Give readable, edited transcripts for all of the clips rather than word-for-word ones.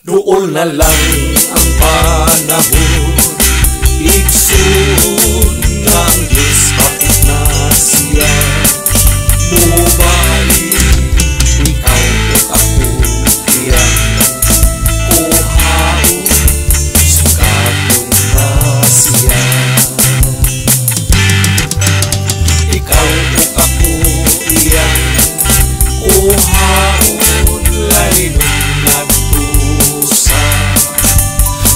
Doon na lang ang panahon, iksun ng Diyos, kapit na siya. Bumalik, ikaw o ako, iyan kuhaon, sugatong na siya. Ikaw o ako, iyan kuhaon, lainong nagdusa.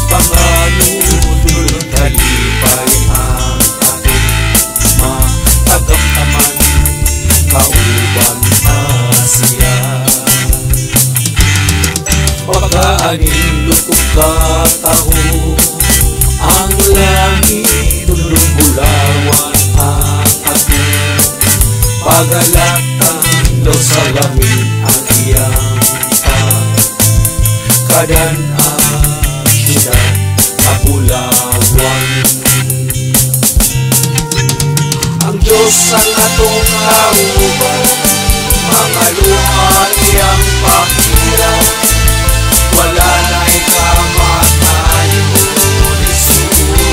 Panganudul kalipay ang ating matagamtaman, kauban Asya. Pagkaanin lukog kataho, ang langit tulubulawan ang ating pagalatan, daw sa langit ang iyang kadan syudad kapulawan. Ang Diyos ang atong kauban, mga luha iyang pakilan, wala na'y kamatayon, Jesus.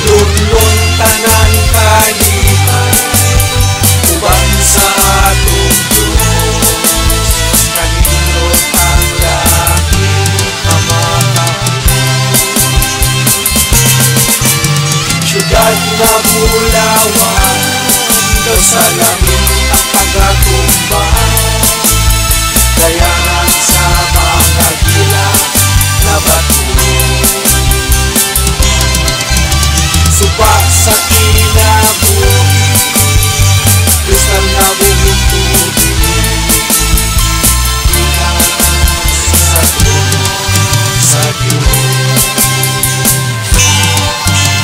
Lunlon tanan kalihan, uban sa atong Diyos, kanindot ang langit kamatayon. Syudad na bulawan, daw sa langit ang pagkakumbang, dayanan sa mga gila na bato. Supa sa kinabuhi, kristal na bumutubi, sa trono sa Diyos.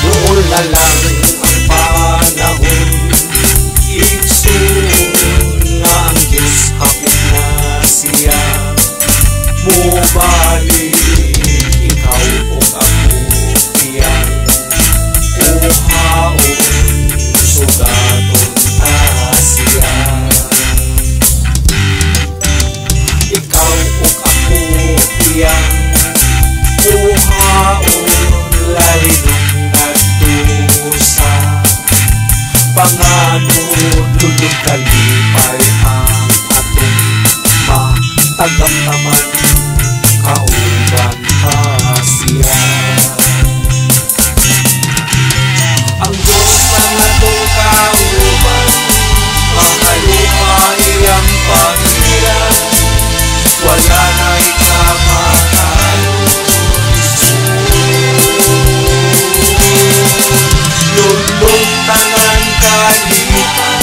Doon na lang ang panahon, iksun nga ang Diyos, kapit na siya. Bumalik, ikaw o ako, iyan kuhaon, sugatong Asya. Ikaw o ako, iyan kuhaon, lalinong nagdusa. Panganod lulog kalipay ang atong matagamtaman, kauban Asya. Ang Diyos ang atong kauban, mga luha iyang pakilan, wala na'y kamatayon, Jesus. Lulong tangan kalipan,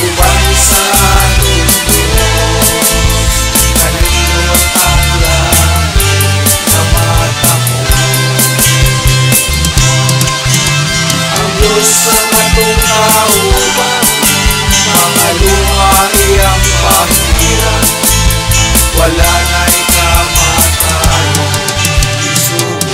uban sa atong Diyos, kanindot ang langit kamatapon. Ang Diyos ang atong kauban, mga luha iyang pakilan, wala na'y kamatayon, Jesus.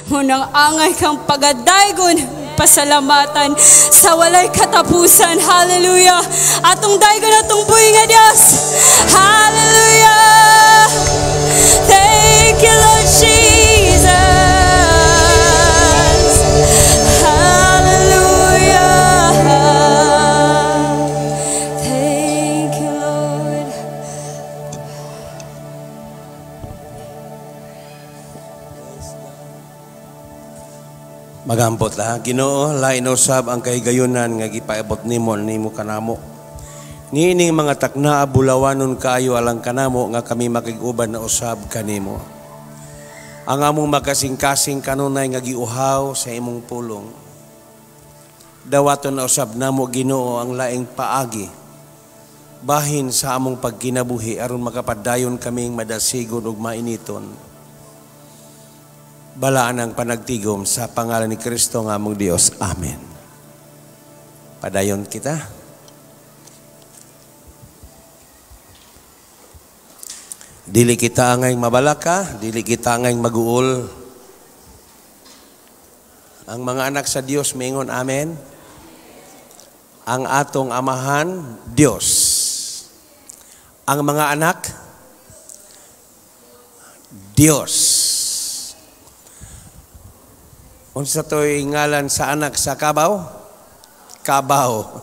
Munang angay kang pagadaygon, pasalamatan sa walay katapusan. Hallelujah. Atong daygon atong buhi nga Dios. Hallelujah. Thank you, Lord Jesus. Hallelujah. Thank you, Lord. Magampot la, Ginoo, lain usab ang kahigayunan nga gipaabot nimo kanamo. Niining mga takna bulawanon kaayo alang kanamo nga kami makig-uban na usab kanimo. Ang among makasing-kasing kanunay nga giuhaw sa imong pulong. Dawaton na usab namo Ginoo ang laing paagi, bahin sa among pagkinabuhi aron makapadayon kaming madasigon ug mainiton. Balaan ang panagtigom sa pangalan ni Kristo nga among Dios. Amen. Padayon kita. Dili kita angay mabalaka, dili kita angay maguol. Ang mga anak sa Dios maingon amen. Ang atong amahan Dios. Ang mga anak Dios. Unsa to'y ngalan sa anak sa kabaw? Kabaw.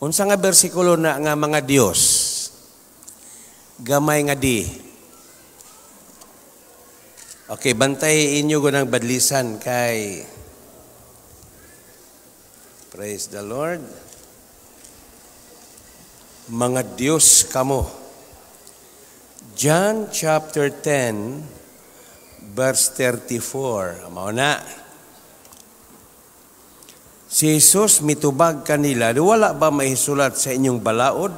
Unsa nga bersikulo na nga mga Dios? Gamay nga di. Okay, bantay inyo ko ng badlisan kay praise the Lord. Mga Diyos kamo. John chapter 10 verse 34. Mao na. Si Jesus mitubag kanila, wala ba mahisulat sa inyong balaod?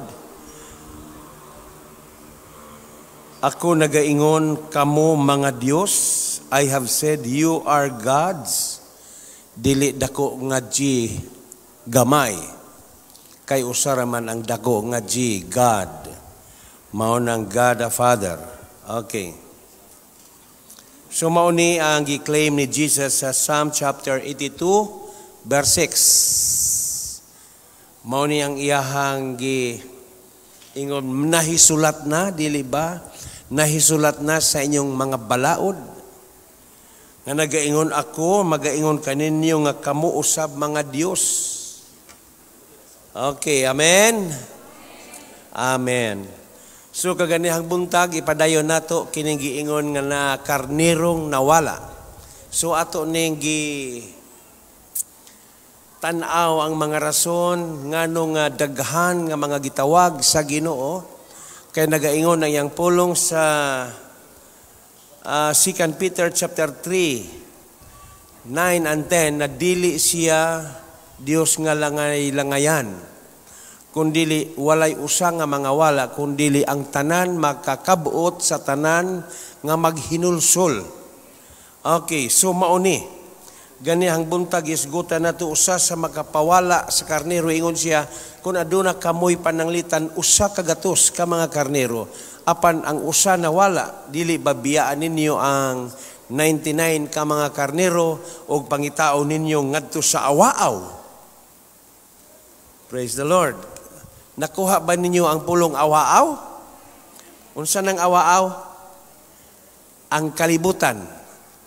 Ako nagaingon kamo mga Diyos, I have said you are gods. Dili dako nga G gamay. Kay usara man ang dako nga G God. Mao nang God the Father. Okay. So mao ni ang gi-claim ni Jesus sa Psalm chapter 82 verse 6. Mao ni ang iyahang ingon nahisulat na dili ba? Nahisulat na sa inyong mga balaod. Nga nagaingon ako, magaingon kaninyo nga kamo usab mga Dios. Okay, amen. Amen. So kaganihang buntag ipadayon nato kining giingon nga na karnerong nawala. So ato ning tan-aw ang mga rason ngano nga daghan nga mga gitawag sa Ginoo. Kaya nagaingon ang yang pulong sa 2 Peter chapter 3, 9 and 10 na dili siya Dios nga langay-langayan. Kundili walay usa nga mga wala, kundili ang tanan makakabuot sa tanan nga maghinulsol. Okay, so mauni. Ganihang buntag isgutan nato usa sa makapawala sa karnero, ingon siya kun aduna kamoy pananglitan usa ka gatos ka mga karnero apan ang usa na wala dili babiyaan ninyo ang 99 ka mga karnero og pangitao ninyo ngadto sa awaaw. Praise the Lord. Nakuha ba ninyo ang pulong awaaw? Unsa nang awaaw? Ang kalibutan,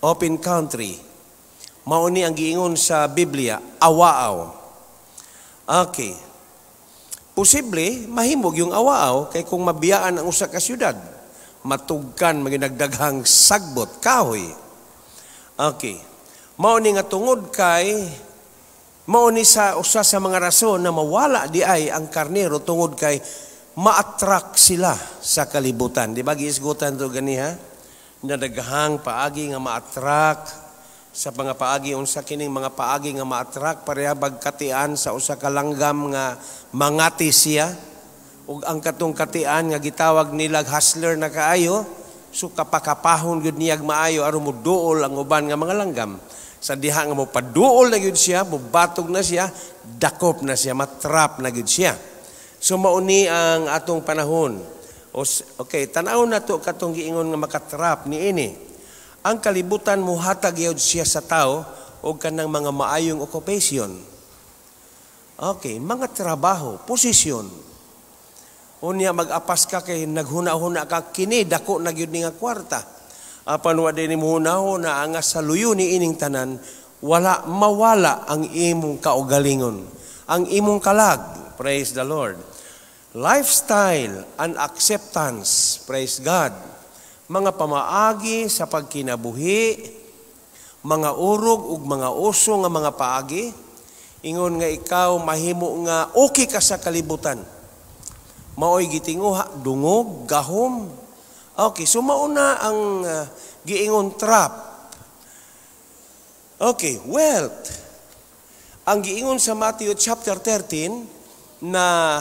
open country. Mauni ang giingon sa Biblia, awaaw. Okay. Posible, mahimog yung awaaw kay kung mabiyaan ang usa ka syudad, matugkan, maginagdaghang sagbot, kahoy. Okay. Mauni nga tungod kay, mauni sa usa sa mga rason na mawala di ay ang karnero tungod kay ma-attract sila sa kalibutan. Di ba giisgutan to ganiha? Nadaghang paagi nga ma-attract sa mga paagi unsa kining mga paagi nga ma-attract pareha bagkatian sa usa ka langgam nga mangati siya ug ang katong katian nga gitawag nila hustler na kaayo so kapakapahon gyud niyag maayo aron moduol ang uban nga mga langgam sa diha nga mopaduol na gyud siya mobatog na siya dakop na siya matrap na gyud siya. So mauni ang atong panahon. Okay, tan-aw nato katong giingon nga makatrap niini. Ang kalibutan muhatag yun siya sa tao o kanang mga maayong occupation. Okay, mga trabaho, posisyon. Unya mag-apas ka kay naghuna-huna ka kini dako na gyud ni nga kwarta. Apan wa din mo hunahuna ang sa luyo ni ining tanan, wala mawala ang imong kaugalingon, ang imong kalag. Praise the Lord. Lifestyle and acceptance, praise God. Mga pamaagi sa pagkinabuhi, mga urog ug mga uso nga mga paagi, ingon nga ikaw mahimo nga okay ka sa kalibutan. Maoy gitinguha, dungog, gahom. Okay, so mauna ang giingon trap. Okay, wealth. Ang giingon sa Matthew chapter 13 na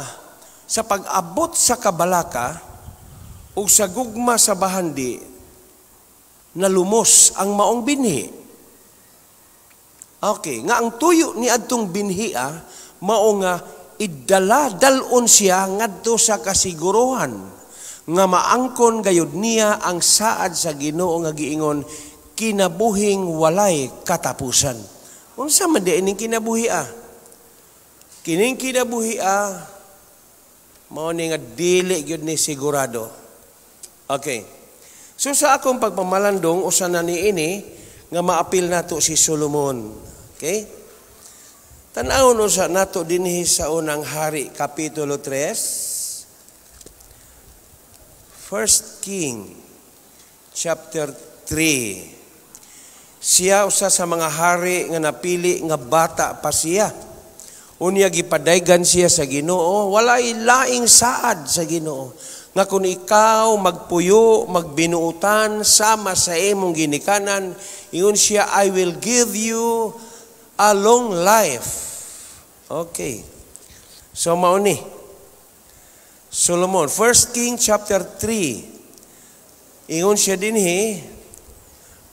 sa pag-abot sa kabalaka, o sa gugma sa bahandi na lumos ang maong binhi. Okay, nga ang tuyo ni adtong binhia mao nga idala dalon siya ngadto sa kasiguruhan nga maangkon gayud niya ang saad sa Ginoo nga giingon kinabuhing walay katapusan. Unsa man di ining kinabuhi Kining kinabuhi mao ni nga dili gyud ni sigurado. Okay. So sa akong pagpamalandong usa na niini nga maapil nato si Solomon. Okay? Tan-awon usa nato dinhi sa unang hari kapitulo 3. 1 King chapter 3. Siya usa sa mga hari nga napili nga bata pa siya. Unya gipadaygan siya sa Ginoo, walay laing saad sa Ginoo. Nga kung ikaw magpuyo, magbinuutan, sama sa imong ginikanan, iyon siya, I will give you a long life. Okay. So mauni. Solomon, 1 King chapter 3. Iyon siya dinhi,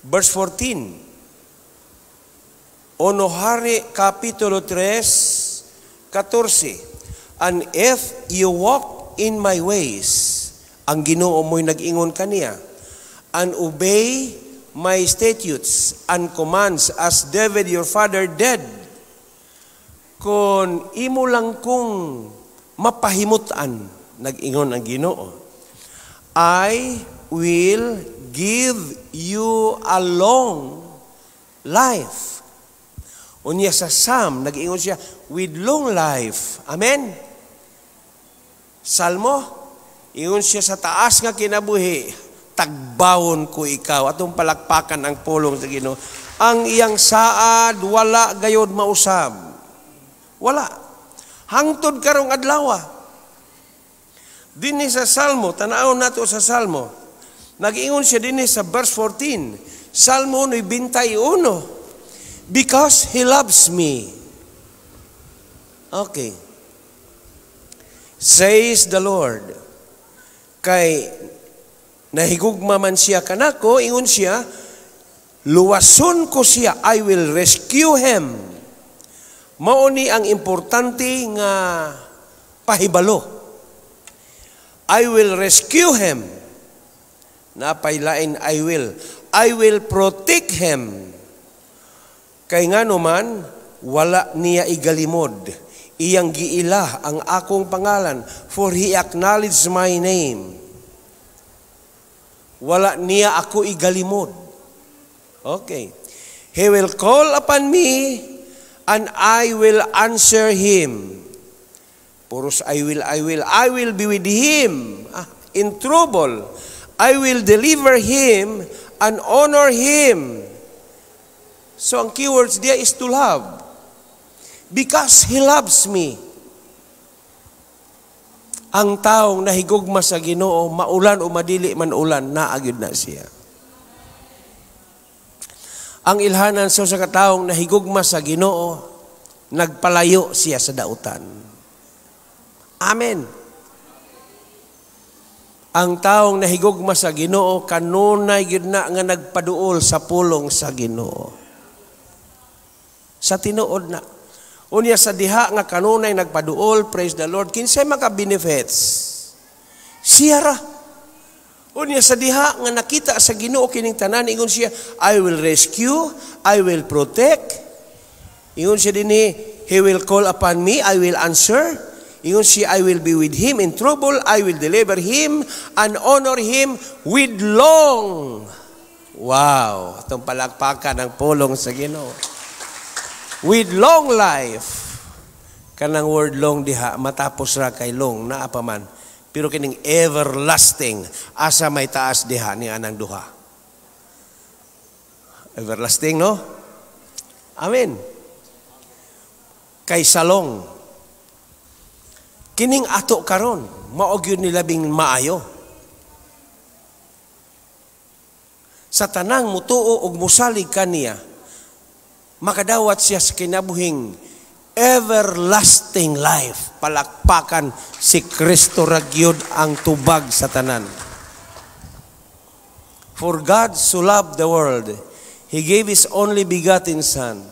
verse 14. Ono hari kapitulo 3, 14. And if you walk in my ways, ang Ginoo mo'y nag-ingon kaniya, and obey my statutes and commands as David your father did, kung imo lang kong mapahimutan, nag-ingon ang Ginoo, I will give you a long life. Unya sa Psalm, nag-ingon siya, with long life. Amen? Salmo, ingon siya sa taas nga kinabuhi, tagbawon ko ikaw. Atong palakpakan ang pulong sa Ginoo. Ang iyang saad, wala gayod mausab. Wala. Hangtod karong adlaw. Dinhi sa Salmo, tanaw nato sa Salmo. Nag-ingon siya dinhi sa verse 14. Salmo 91. Because He loves me. Okay. Says the Lord. Kay nahigugma man siya kanako, ingon siya, luwason ko siya, I will rescue him. Mauni ang importante nga pahibalo. I will rescue him. Napailain I will protect him. Kay nga naman, wala niya igalimod. Iyang giila ang akong pangalan, for He acknowledged my name. Wala niya ako igalimod. Okay. He will call upon me, and I will answer him. Puros I will be with him in trouble. I will deliver him and honor him. So ang keywords dia is to love. Because He loves me. Ang taong nahigugma sa Ginoo, maulan o madili man ulan, naagyod na siya. Ang ilhanan sa kataong nahigugma sa Ginoo, nagpalayo siya sa dautan. Amen. Ang taong nahigugma sa Ginoo, kanunay gyud na nga nagpaduol sa pulong sa Ginoo. Sa tinuod na. Unya sa diha nga kanunay nagpaduol, praise the Lord, kinsay maka-benefits? Siya ra. Unya sa diha nga nakita sa Ginoo kining tanan, ingon siya, I will rescue, I will protect. Ingon siya dinhi, He will call upon me, I will answer. Ingon siya, I will be with him in trouble, I will deliver him and honor him with long. Wow, itong palakpakan ng pulong sa Ginoo. With long life. Kanang word long diha, matapos ra kay long, naapaman. Pero kining everlasting, asa may taas diha ni anang duha. Everlasting, no? Amen. Kay salong. Kining ato karon, maog yun nilabing maayo. Sa tanang mutuo og musalig kaniya, makadawat siya sa kinabuhing everlasting life. Palakpakan si Kristo ragyod ang tubag sa tanan. For God so loved the world, He gave His only begotten Son,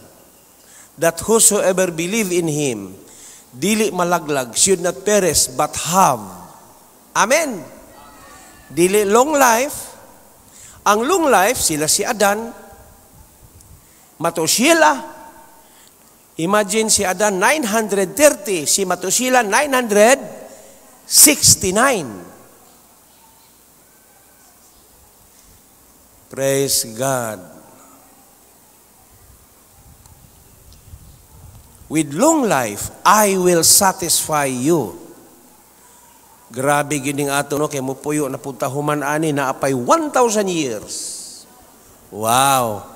that whosoever believe in Him, dili malaglag, should not perish, but have. Amen. Dili long life. Ang long life, sila si Adan, Matusiela, Imagine si Adan 930, si Matusila 969. Praise God. With long life, I will satisfy you. Grabe gining ato no kay mo puyo na punta human ani na apay 1,000 years. Wow.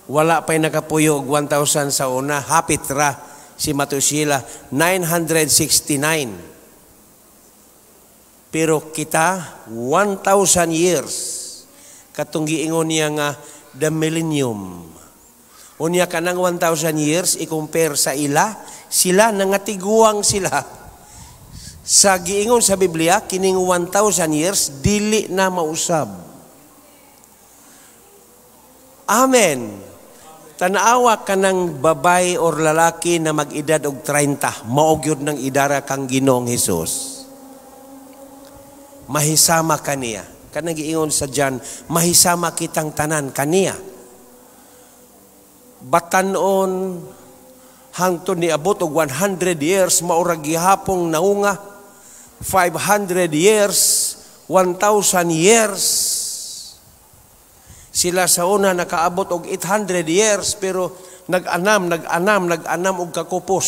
Wala pa'y nakapuyo og 1,000 sa una. Hapit ra si Matusila 969. Pero kita 1,000 years. Katong giingon niya nga the millennium. Unya ka ng 1,000 years i-compare sa sila nangatiguang sila. Sa giingon sa Biblia kining 1,000 years dili na mausab. Amen. Tanaawa ka ng babay or lalaki na mag-edad og 30, maogyod ng idara kang Ginoong Hesus. Mahisama kaniya. Kanang giingon sa John, mahisama kitang tanan kaniya. Batanon hangtod ni abot og 100 years maurag gihapong naunga. 500 years, 1,000 years. Sila sa una nakaabot og 800 years pero nag-anam og kakupos.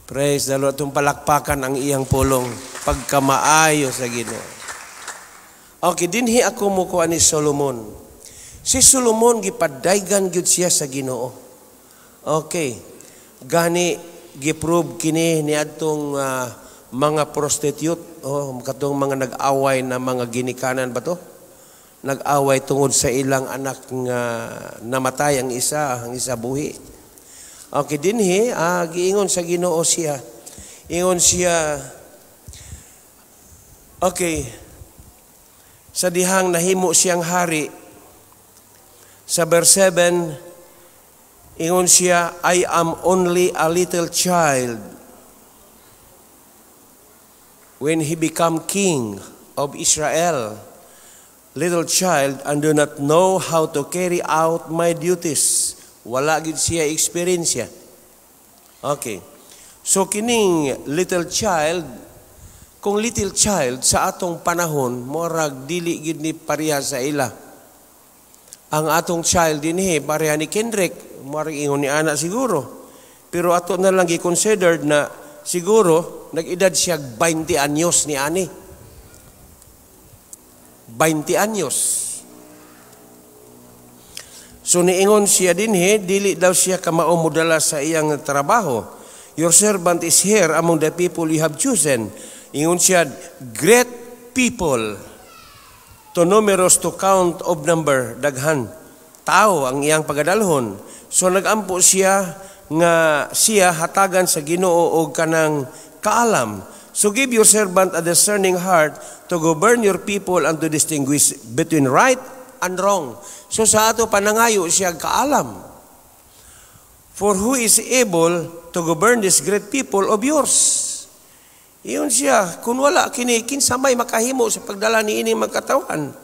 Praise the Lord. Itong palakpakan ang iyang pulong pagkamaayo sa Ginoo. Okay, dinhi ako mo kuha ni Solomon. Si Solomon gipadaygan gyud siya sa Ginoo. Okay. Gani giprove kini niadtong mga prostitute, katong mga nag-away na mga ginikanan ba to? Nag-away tungod sa ilang anak nga namatay ang isa buhi. Okay, dinhi giingon sa Ginoo siya. Ingon siya, okay, sa dihang nahimo siyang hari, sa verse 7, ingon siya, I am only a little child. When he became king of Israel, little child, and do not know how to carry out my duties. Wala gid siya experience. Okay. So kining little child, kung little child sa atong panahon, morag dili gid ni pareha sa ila. Ang atong child dinhi pareha ni Kendrick, morag ingon ni ana siguro. Pero ato na lang gi-considered na siguro nag-edad siya 20 anyos ni ani. 20 anyos. So niingon siya dinhi, dili daw siya kamao modala sa iyang trabaho. Your servant is here among the people you have chosen. Ingon siya, great people, to numerous to count of number, daghan tao ang iyang pagadalhon. So nagampo siya nga siya hatagan sa Ginoo og kanang kaalam. So give your servant a discerning heart to govern your people and to distinguish between right and wrong. So sa ato panangayo siya kaalam. For who is able to govern this great people of yours? Iyon siya, kung wala kini kinsa may makahimo sa pagdala ni ini magkatawan.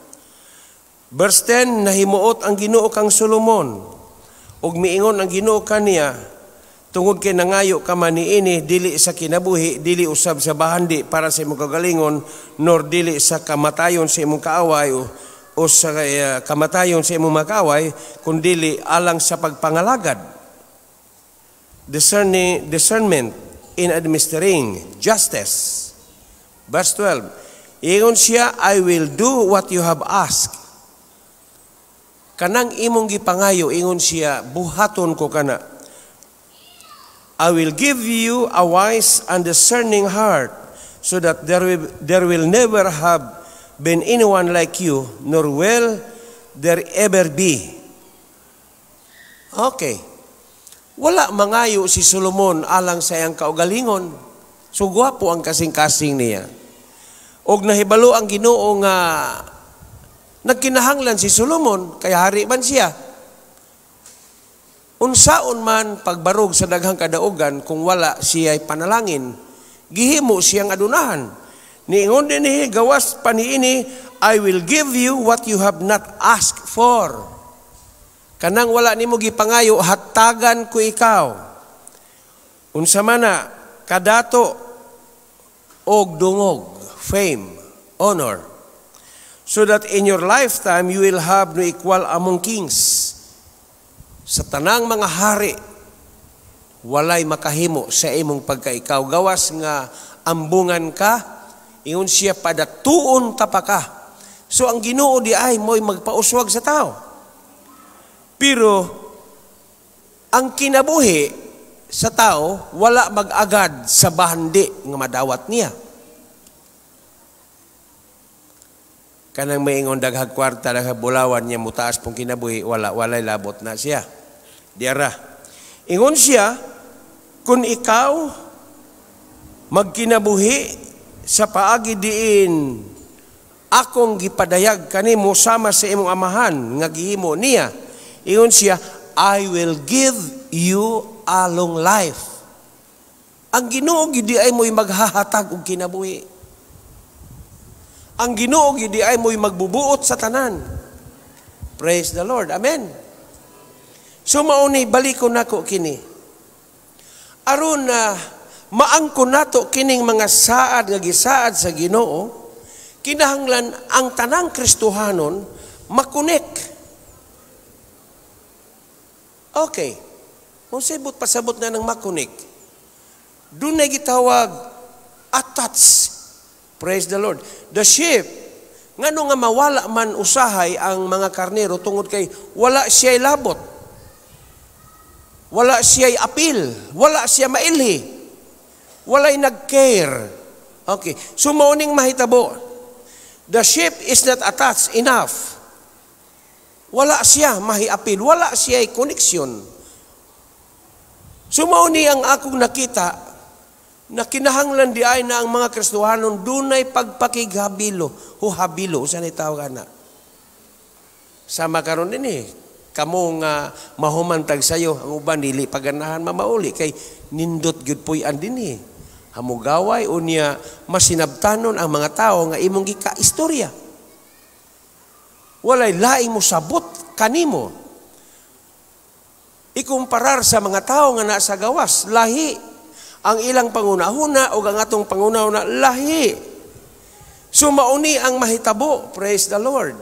Verse 10, nahimuot ang Ginoo kang Solomon. Ug miingon ang Ginoo kaniya, tungod kay nangayo ka man niini, dili sa kinabuhi, dili usab sa bahandi para sa imong kagalingon, nor dili sa kamatayon sa imong kaaway o sa kamatayon sa imong makaway, kundi alang sa pagpangalagad. Discernment in administering justice. Verse 12, ingon siya, I will do what you have asked. Kanang imong gipangayo, ingon siya, buhaton ko kana. I will give you a wise and discerning heart, so that there will never have been anyone like you, nor will there ever be. Okay. Wala mangayo si Solomon alang sa iyang kaugalingon. So gwapo ang kasing-kasing niya. Og nahibalo ang Ginoo nga nagkinahanglan si Solomon, kaya hari man siya. Unsaon man pagbarog sa daghang kadaugan kung wala siya ay panalangin, gihimo siyang adunahan. Niingon din ni gawas pa niini, I will give you what you have not asked for. Kanang wala nimo gipangayo, hatagan ko ikaw. Unsa man na, kadato, og dungog, fame, honor. So that in your lifetime, you will have no equal among kings. Sa tanang mga hari, walay makahimo sa imong pagkaikaw. Gawas nga ambungan ka, ingon siya padatuon ta pa ka. So ang Ginoo di ay mo'y magpauswag sa tao. Pero ang kinabuhi sa tao, wala mag-agad sa bahandi nga madawat niya. Kanang maingon daghag kwarta, daghag bulawan niya, mutaas pong kinabuhi, walay labot na siya. Diara. Ingon siya, kung ikaw magkinabuhi sa paagi diin akong gipadayag kanimo sama sa imong amahan nga gihimo niya, ingon siya, I will give you a long life. Ang Ginoo gidi ay mo'y maghahatag og kinabuhi. Ang Ginoo gidi ay mo'y magbubuot sa tanan. Praise the Lord. Amen. So mauni balikon nako kini. Aron na maangkon nato kining mga saad nga gisaad sa Ginoo, kinahanglan ang tanang Kristohanon makunik. Okay. Kung sibot pasabot na ng makunik, doon na gitawag attach. Praise the Lord. The sheep, ngano nga mawala man usahay ang mga karnero tungod kay wala siya'y labot. Wala siya'y apil. Wala siya mailhi. Wala'y nag-care. Okay. So mauning mahitabo. The sheep is not attached enough. Wala siya mahiapil. Wala siya'y koneksyon. Sumauni ang akong nakita na kinahanglan di ay na ang mga Kristohanon dunay pagpakighabilo o habilo sa nitawag na. Sama karon din kamo nga mahumantag sayo ang uban dili paganahan mamauli kay nindot gyud puy andin hamugaway unya masinabtanon ang mga tao nga imong gika-istorya. Walay laing mo sabot kanimo. Ikumparar sa mga tao nga nasa gawas, lahi. Ang ilang pangunahuna o ang atong pangunahuna, lahi. So mauni ang mahitabo, praise the Lord.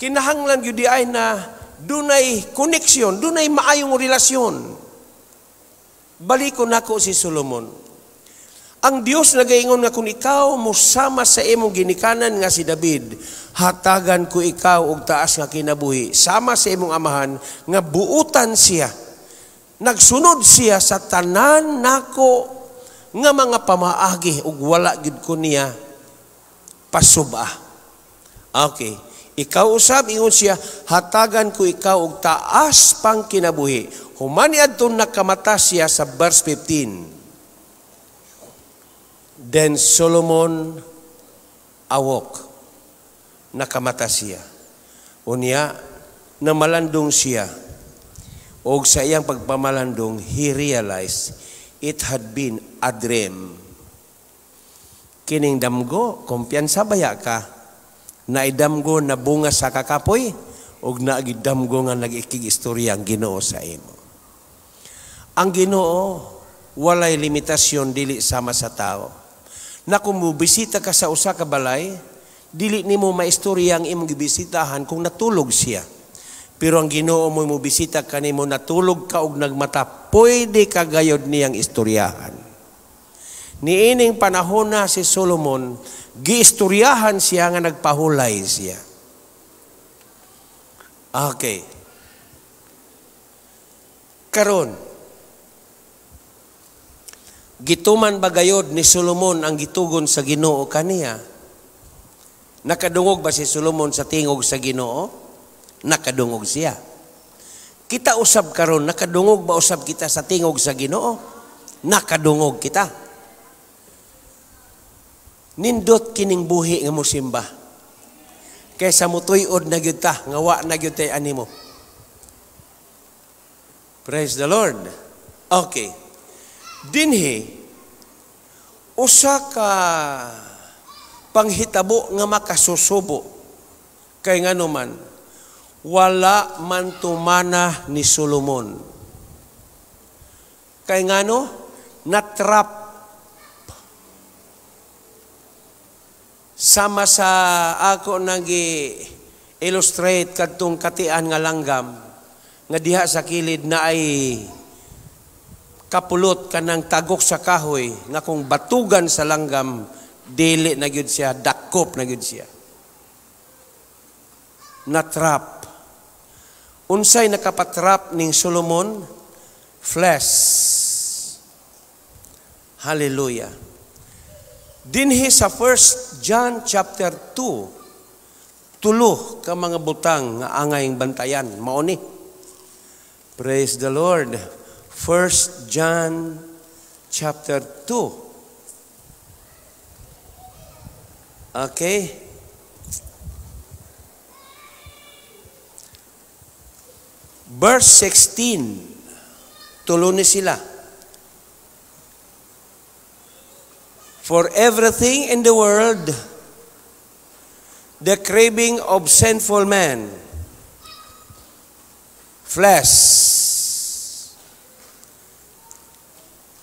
Kinahanglan yun di ay na dunay koneksyon, dunay maayong relasyon. Balikon nako si Solomon. Ang Dios nagaingon nga kung ikaw musama sa imong ginikanan nga si David, hatagan ko ikaw og taas nga kinabuhi, sama sa imong amahan nga buutan siya. Nagsunod siya sa tanan nako nga mga pamaagi ug wala gid ko niya pasuba. Okay. Ikaw usab ingon siya, hatagan ko ikaw og taas pang kinabuhi. Humani adton nakamata siya sa verse 15. Then Solomon awoke. Nakamata siya. Unya namalandong siya. Og sa iyang pagpamalandong, he realized it had been a dream. Kining damgo, kumpiyansa baya ka, na idamgo na bunga sa kakapoy, og naagidamgo nga nag-ikig-istorya ang Ginoo sa imo. Ang Ginoo, walay limitasyon dili sama sa tao. Na kung mubisita ka sa usa ka balay, dili nimo maistorya ang imong gibisitahan kung natulog siya. Pero ang Ginoo mo bisita kanimo natulog ka og nagmata, pwede ka gayod niyang istoryahan. Niining panahon na si Solomon, giistoryahan siya nga nagpahulay siya. Okay. Karon, gituman ba gayod ni Solomon ang gitugon sa Ginoo kaniya? Nakadungog ba si Solomon sa tingog sa Ginoo? Nakadungog siya. Kita usab karon, nakadungog ba usab kita sa tingog sa Ginoo? Nakadungog kita. Nindot kining buhi nga mosimba. Kaysa mutuy-od na gyud ta, nga wa na gyud tay animo. Praise the Lord. Okay. Dinhi usa ka panghitabo nga makasusubo kay ngano man wala man tumana ni Solomon. Kay ngano? Natrap. Sama sa ako nag-illustrate kadtong katian nga langgam, nga diha sa kilid na ay kapulot kanang tagok sa kahoy, nga kung batugan sa langgam, dili na gyud siya, dakop na gyud siya. Natrap. Unsay nakapatrap ning Solomon? Flesh. Hallelujah. Dinhi sa 1 John chapter 2, tulo ka mga butang nga angayng bantayan. Mao ni. Praise the Lord. 1 John chapter 2. Okay. Verse 16. Tulo ni sila. For everything in the world, the craving of sinful man, flesh,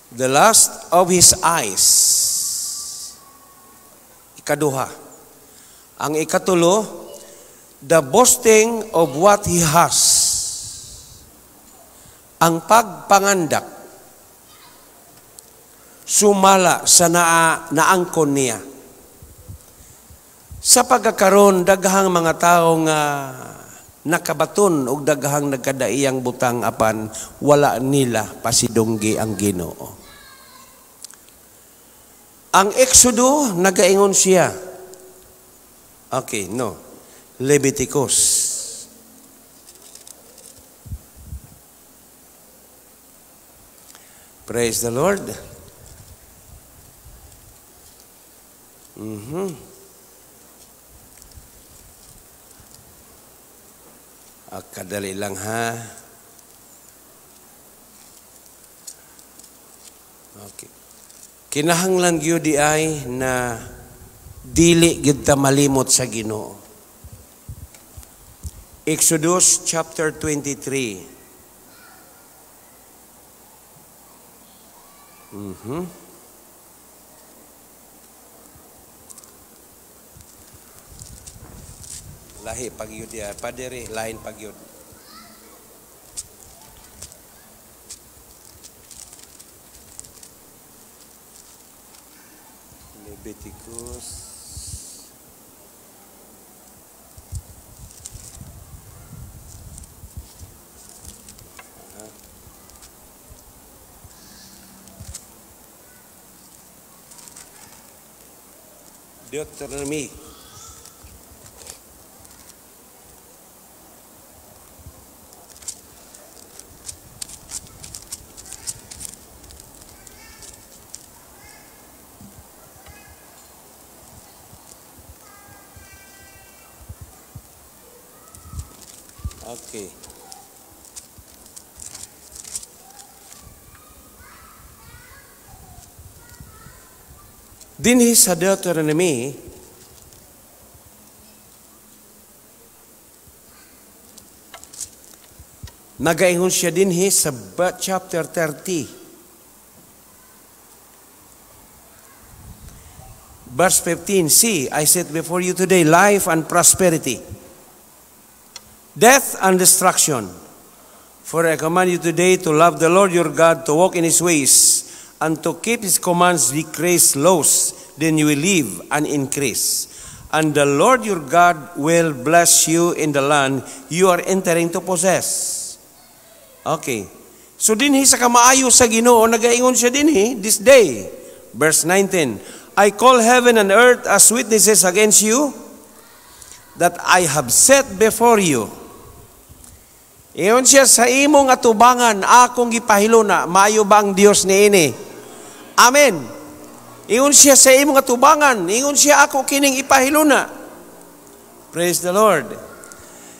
the lust of his eyes. Ikaduha. Ang ikatulo, the boasting of what he has. Ang pagpangandak, sumala sa naangkon niya. Sa pagkakaroon, daghang mga tao nga nakabaton o daghang nagkadaiyang butang apan wala nila pasidunggi ang Ginoo. Ang Exodo, nagaingon siya. Okay, no. Leviticus. Praise the Lord. Kadali lang ha. Okay. Kinahanglan gyud di ay na dili gyud ta malimot sa Ginoo. Exodus chapter 23. Lahi pagyud ya, padere lain pagyud. Leviticus Deuteronomy. Okay. Dinhi sa Deuteronomy, nagaingon siya dinhi sa chapter 30. Verse 15, see, I set before you today life and prosperity, death and destruction. For I command you today to love the Lord your God, to walk in his ways, and to keep his commands, decrease laws, then you will live and increase. And the Lord your God will bless you in the land you are entering to possess. Okay. So dinhi sa kamaayo sa Ginoo, nagaingon siya dinhi this day. Verse 19, I call heaven and earth as witnesses against you, that I have set before you. Iyon siya sa imong atubangan, akong gipahiluna, maayo ba ang Dios niini? Amen. Ingon siya sa imong atubangan. Ingon siya ako kining ipahiluna. Praise the Lord.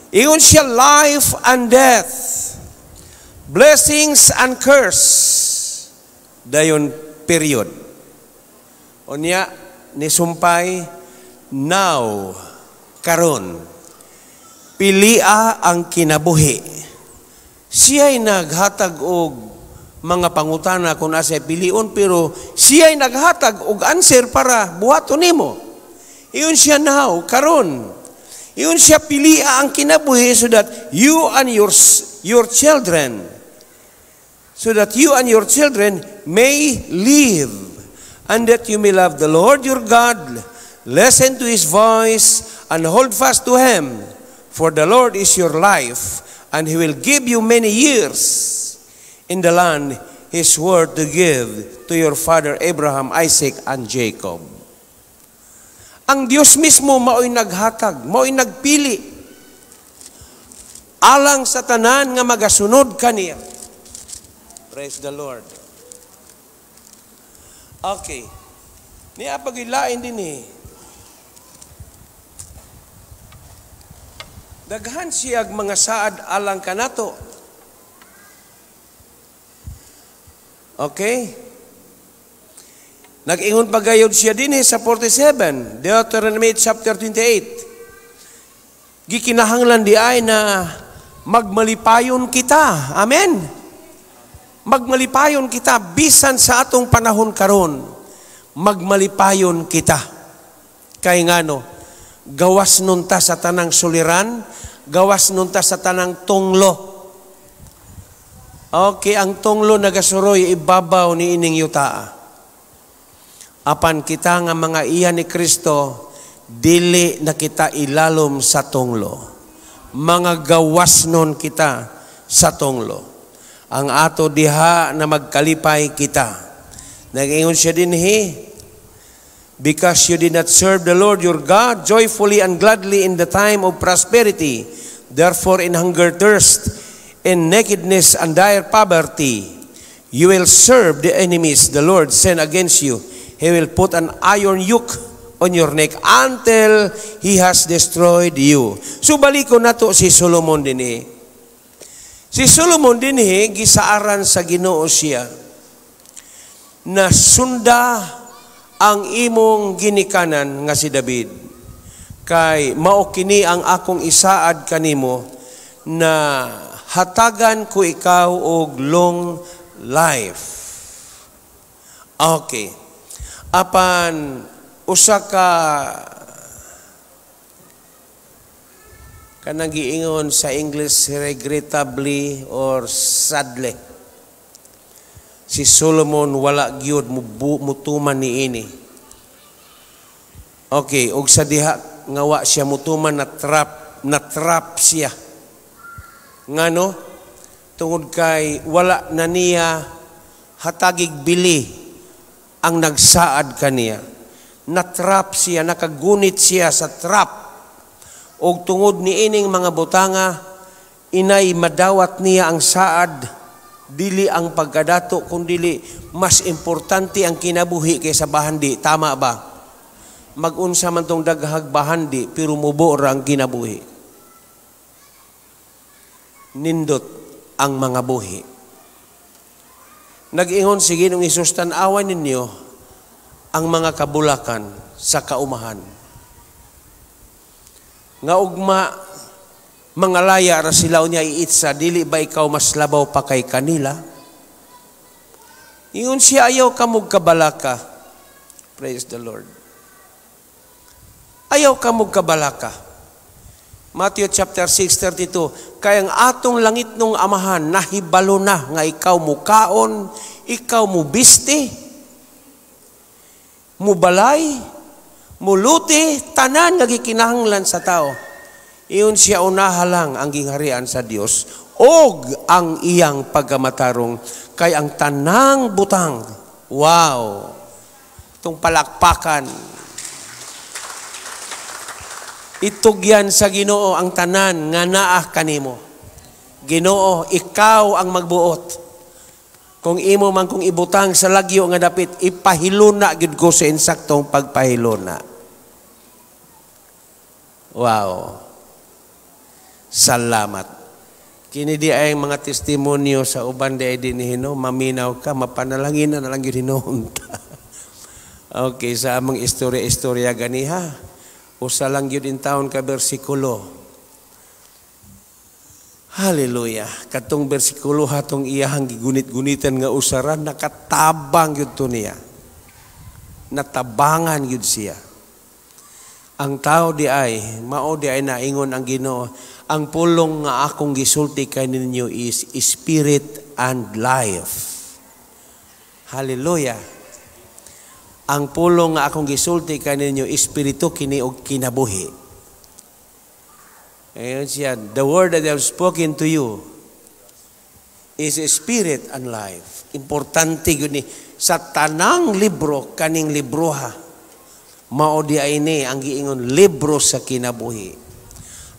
Ingon siya life and death, blessings and curse. Dayon period. Unya ni sumpay now karon pilia ang kinabuhi. Siya'y naghatag og mga pangutana kung asa pilion, pero siya'y naghatag og answer para buhaton nimo. Iyon siya now, karon. Iyon siya pilia ang kinabuhi so that you and your children, may live, and that you may love the Lord your God, listen to His voice, and hold fast to Him. For the Lord is your life, and He will give you many years in the land His word to give to your father Abraham, Isaac, and Jacob. Ang Diyos mismo mao'y naghatag, mao'y nagpili alang sa tanan nga magasunod kaniya. Praise the Lord. Okay. Niya pagilain din eh. Daghan siyag mga saad alang kanato. Okay? Nag-ingon pagayod siya din sa 47, Deuteronomy chapter 28. Gikinahanglan di ay na magmalipayon kita. Amen? Magmalipayon kita bisan sa atong panahon karon. Magmalipayon kita. Kay ngano, gawas nun ta sa tanang suliran, gawas nun ta sa tanang tunglo. Okay, ang tunglo nagasuroy ibabaw ni ining yutaa. Apan kita nga mga iya ni Kristo, dili na kita ilalom sa tunglo. Mga gawas nun kita sa tunglo. Ang ato diha na magkalipay kita. Nag-ingon siya din, because you did not serve the Lord your God joyfully and gladly in the time of prosperity, therefore in hunger, thirst, in nakedness and dire poverty, you will serve the enemies the Lord sent against you. He will put an iron yoke on your neck until He has destroyed you. So baliko na to si Solomon din Si Solomon din gisaaran sa Ginoo siya na sunda ang imong ginikanan nga si David. Kay mao kini ang akong isaad kanimo na hatagan ko ikaw og long life. Okay. Apan usa ka kanang giingon sa English regrettably or sadly. Si Solomon wala gyud mutuman niini. Okay, og sa diha nga wa siya mutuman na trap siya. Ngano? Tungod kay wala na niya hatagig bili ang nagsaad kaniya. Natrap siya, nakagunit siya sa trap. Og tungod ni ining mga butanga, inay madawat niya ang saad, dili ang pagkadato, kundi mas importante ang kinabuhi kaysa bahandi. Tama ba? Mag-unsa man tong daghag bahandi, pero mubo ra ang kinabuhi. Nindot ang mga buhi. Nag-ingon si Ginoong Hesus, tan-awan ninyo ang mga kabulakan sa kaumahan. Nga ugma, mga laya ra sila niya iitsa, dili ba ikaw mas labaw pa kay kanila? Ingon siya, ayaw ka mong kabalaka. Praise the Lord. Ayaw ka mong kabalaka. Matthew chapter 6:32, kaya ang atong langit nung amahan, nahibalo na nga ikaw mo kaon, ikaw mo biste, mo balay, mo luti, tanan nagikinahanglan sa tao. Iyon siya unaha lang ang gingharian sa Dios, og ang iyang pagkamatarong, kay ang tanang butang. Wow! Itong palakpakan. Itugyan sa Ginoo ang tanan nga naa kanimo. Ginoo, ikaw ang magbuot. Kung imo man kung ibutang sa lagyo nga dapit, ipahiluna gid ko sa insaktong pagpahiluna. Wow. Salamat. Kini di ay mga testimonyo sa uban di ay dinihino, maminaw ka, mapanalangin na lang yun hinunta. Okay, sa among istorya ganiha. Usa lang yun in taon ka bersikulo. Hallelujah. Katong bersikulo hatong iyahang gigunit-gunitan nga usaran, nakatabang yun to niya. Natabangan yun siya. Ang tao di ay, mao di ay naingon ang Ginoo, ang pulong nga akong gisulti kaninyo is spirit and life. Hallelujah. Ang pulong nga akong gisulti kaninyo, espiritu kini og kinabuhi. Ayun siya, the word that I have spoken to you is spirit and life. Importante yun ni sa tanang libro, kaning libroha, mao di ay ni ang giingon libro sa kinabuhi.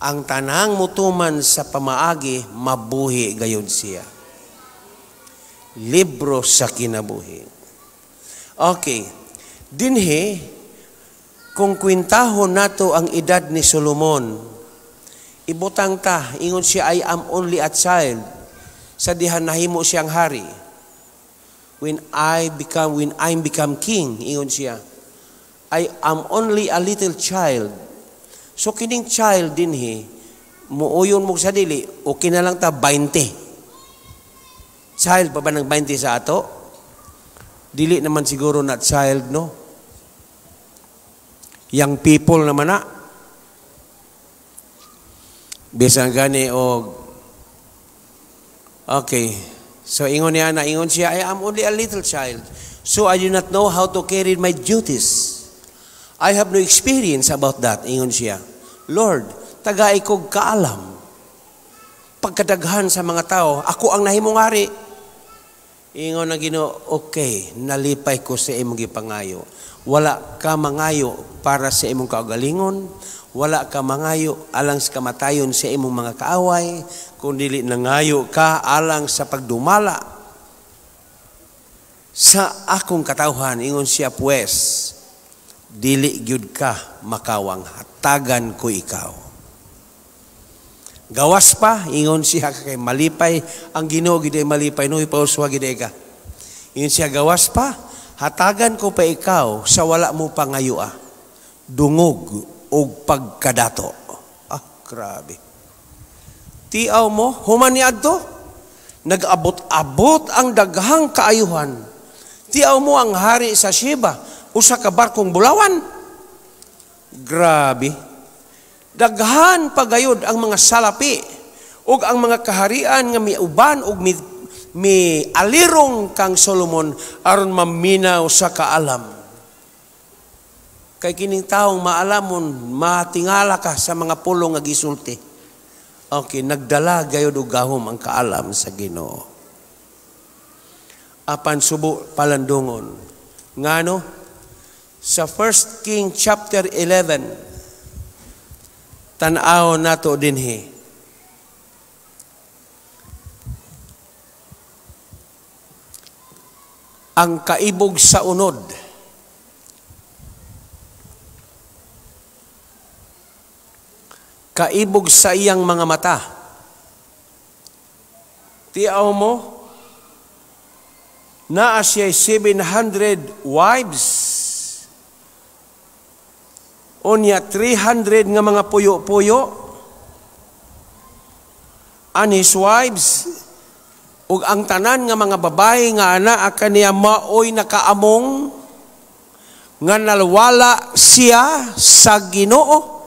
Ang tanang mutuman sa pamaagi, mabuhi gayon siya. Libro sa kinabuhi. Okay. Dinhi, kung kwintahon nato ang edad ni Solomon, ibutang ta, ingon siya, I am only a child. Sa dihan nahimo siyang hari. When I become king, ingon siya, I am only a little child. So kining child dinhi, muuyon mo sa dili, okay na lang ta 20. Child pa ba ng 20 sa ato? Dili naman siguro na child, no? Young people naman na. Bisan gani og okay. So ingon niya na, ingon siya, I am only a little child. So I do not know how to carry my duties. I have no experience about that. Ingon siya, Lord, tagay kog kaalam. Pagkadaghan sa mga tao, ako ang nahimong hari. Ingon na Ginoo, okay, nalipay ko sa imong gipangayo. Wala ka mangayo para sa imong kaugalingon, wala ka mangayo alang sa kamatayon sa imong mga kaaway, kundi nangayo ka alang sa pagdumala sa akong katawhan. Ingon siya, pues, dili gyud ka makawang, hatagan ko ikaw. Gawas pa, ingon siya kay malipay, ang Ginoo gid ay malipay, no ipauswa gid ka. Ingon siya, gawas pa, hatagan ko pa ikaw sa wala mo pangayua, dungog o pagkadato. Ah, grabe. Tiaw mo, human ni adto, nag-abot-abot ang daghang kaayuhan. Tiaw mo ang hari sa Sheba, usa ka barkong bulawan. Grabe. Daghan pagayod ang mga salapi ug ang mga kaharian nga miuban ug mi alirong kang Solomon aron maminaw sa kaalam. Kay kining taong maalamon, matingala ka sa mga pulong nga gisulti. Okay, nagdala gayud og gahom ang kaalam sa Ginoo. Apan subo palandungon. Ngano? Sa 1 King chapter 11, tan-aw nato dinhi. Ang kaibog sa unod. Kaibog sa iyang mga mata. Tiaw mo, naa siya 700 wives. Unya 300 nga mga puyo-puyo. And his wives, ug ang tanan nga mga babae nga ana kaniya maoy nakaamong nga nalwala siya sa Ginoo.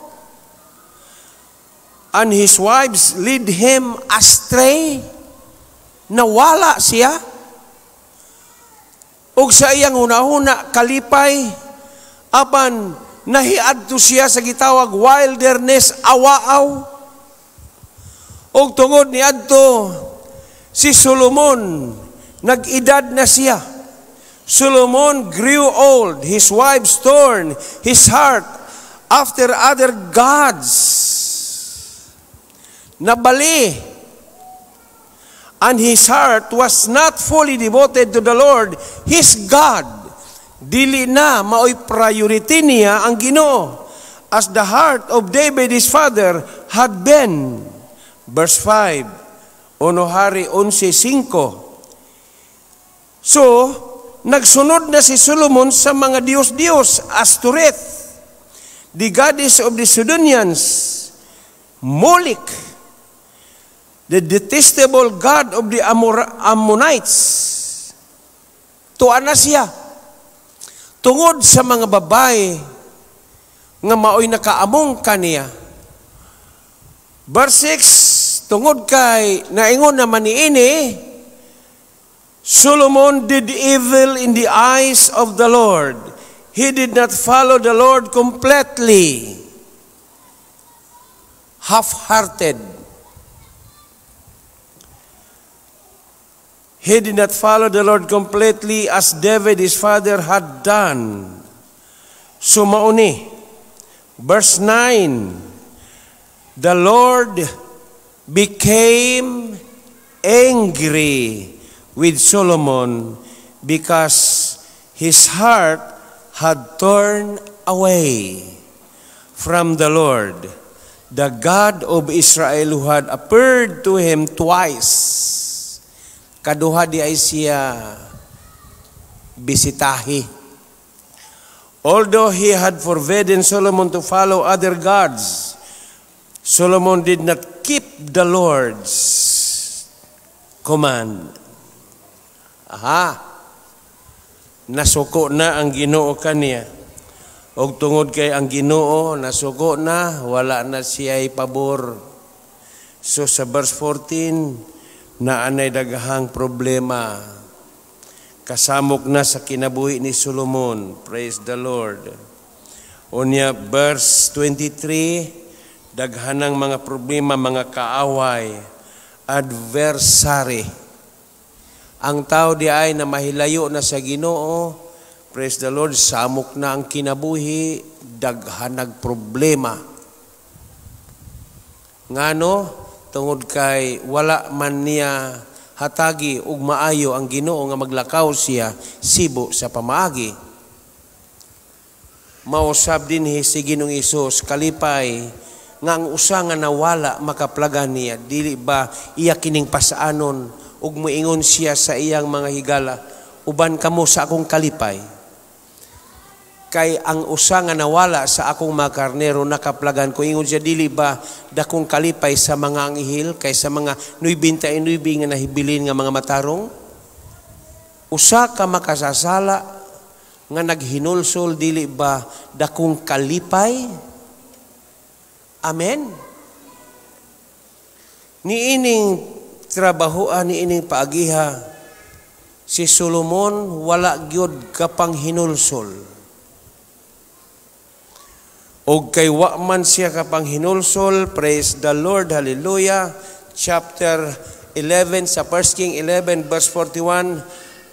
And his wives lead him astray. Nawala siya. Ug sa iyang hunahuna kalipay, apan nahiadto siya sa gitawag wilderness awaaw. Ug tungod ni adto si Solomon, nag-edad na siya. Solomon grew old, his wives torn his heart after other gods. Nabali. And his heart was not fully devoted to the Lord, his God. Dili na maoy priority niya ang Ginoo, as the heart of David his father had been. Verse 5. Uno Hari 11:5. So, nagsunod na si Solomon sa mga Diyos-Diyos, Astoreth, the goddess of the Sidonians, Molech, the detestable God of the Ammonites. Tuan na siya. Tungod sa mga babae nga maoy nakaamong kaniya. Verse 6, tungod kay naingon naman niini, Solomon did evil in the eyes of the Lord. He did not follow the Lord completely. Half-hearted. He did not follow the Lord completely as David his father had done. So mauni, verse 9, the Lord became angry with Solomon because his heart had turned away from the Lord, the God of Israel, who had appeared to him twice. Kaduha di ay siya bisitahi. Although he had forbidden Solomon to follow other gods, Solomon did not keep the Lord's command. Nasuko na ang Ginoo kaniya. Og tungod kay ang Ginoo nasuko na, wala na siya pabor. So sa verse 14, na anay daghang problema. Kasamok na sa kinabuhi ni Solomon. Praise the Lord. Unya verse 23, daghanang mga problema, mga kaaway, adversary. Ang tao di ay na mahilayo na sa Ginoo, praise the Lord, samok na ang kinabuhi, daghanag problema. Ngano? Tungod kay wala man niya hatagi ug maayo ang Ginoo nga maglakaw siya sibo sa pamaagi. Mausab din si Ginoong Hesus kalipay nga ang usa nga nawala makaplagan niya, dili ba iya kining pasaanon ug moingon siya sa iyang mga higala, uban kamo sa akong kalipay. Kay ang usa nga nawala sa akong mga karnero nakaplagan ko, ingon siya, dili ba dakong kalipay sa mga anghel kay sa mga 99 nga nahibilin nga mga matarong? Usa ka makasasala nga naghinulsol, dili ba dakong kalipay? Amen. Niining trabahoan, niining paagiha, si Solomon wala gyud kapang hinulsol. O kay wa man siya kapang hinulsol, praise the Lord, hallelujah. Chapter 11 sa 1 King 11 verse 41,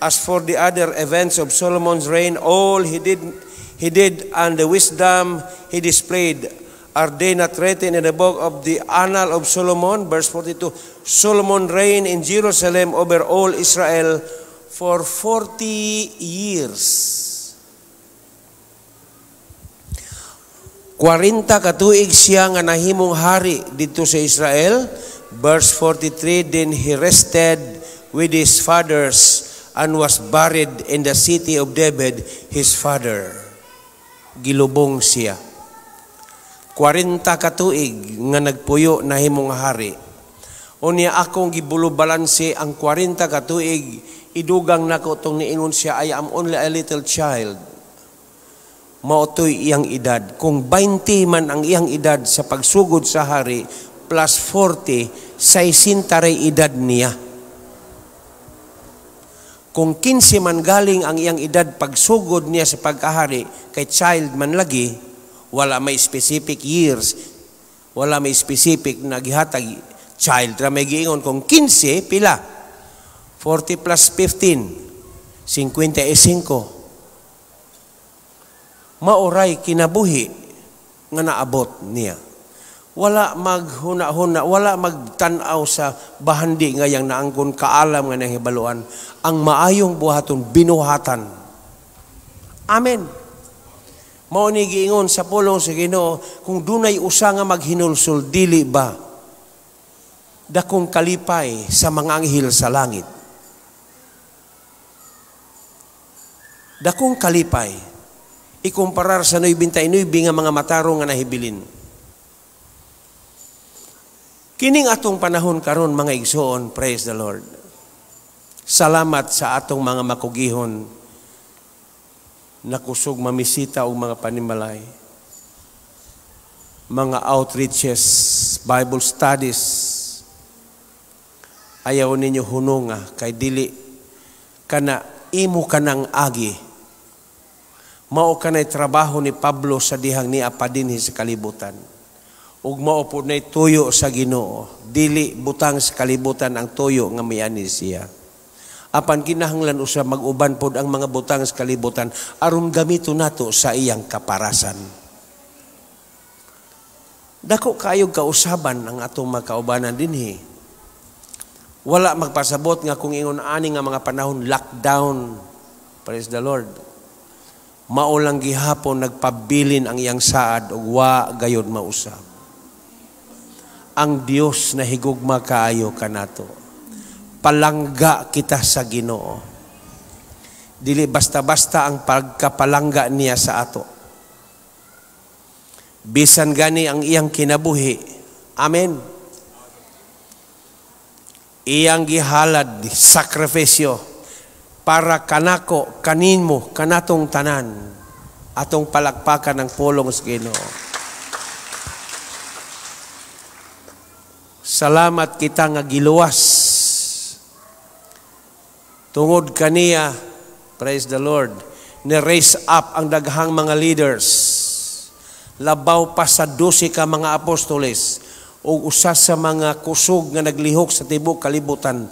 as for the other events of Solomon's reign, all he did and the wisdom he displayed, are they not written in the book of the Annal of Solomon? Verse 42, Solomon reigned in Jerusalem over all Israel for 40 years. 40 katuig siya nga nahimong hari dito sa Israel. Verse 43, then he rested with his fathers and was buried in the city of David, his father. Gilubong siya. 40 katuig nga nagpuyo nahimong hari. Unya akong gibulubalansi ang 40 katuig, idugang nako tong niingon siya, I am only a little child. Maotoy iyang edad. Kung 20 man ang iyang edad sa pagsugod sa hari, plus 40, 60 ray edad niya. Kung 15 man galing ang iyang edad pagsugod niya sa pagkahari, kay child man lagi, wala may specific years, wala may specific na gihatag child. May giingon kung 15, pila? 40 plus 15, 55. Mauray kinabuhi nga naabot niya. Wala maghuna-huna, wala magtanaw sa bahandi nga yang naangkon kaalam nga nahibaluan. Ang maayong buhaton binuhatan. Amen. Mao ni giingon sa pulong sa Ginoo, kung dunay usa nga maghinulsol, dili ba dakong kalipay sa mga anghel sa langit? Dakong kalipay ikumparar sa 99 nga mga matarong nga nahibilin. Kining atong panahon karon mga igsoon, praise the Lord. Salamat sa atong mga makugihon na kusog mamisita og mga panimalay, mga outreaches, Bible studies. Ayaw ninyo hununga kay dili kana imo kanang agi. Mao kanay trabaho ni Pablo sa dihang niapa dinhi sa kalibutan. Ug mao pud nay tuyo sa Ginoo, dili butang sa kalibutan ang tuyo nga miani siya. Apan kinahanglan usab mag-uban pod ang mga butang sa kalibutan aron gamiton nato sa iyang kaparasan. Dako kayog kausaban ang atong makaubanan dinhi. Wala magpasabot nga kung ingon ani nga mga panahon lockdown. Praise the Lord. Mao lang gihapon nagpabilin ang iyang saad ug wa gayud mausab. Ang Dios na higugma kaayo kanato. Palangga kita sa Ginoo. Dili basta-basta ang pagkapalangga niya sa ato. Bisan gani ang iyang kinabuhi. Amen. Iyang gihalad, sakripisyo para kanako, kaninmo, kanatong tanan, atong palakpakan ng pulong sa Ginoo. Salamat kita nga giluwas. Tungod kaniya, praise the Lord, ni-raise up ang daghang mga leaders. Labaw pa sa 12 ka mga apostoles o usa sa mga kusog nga naglihok sa tibok kalibutan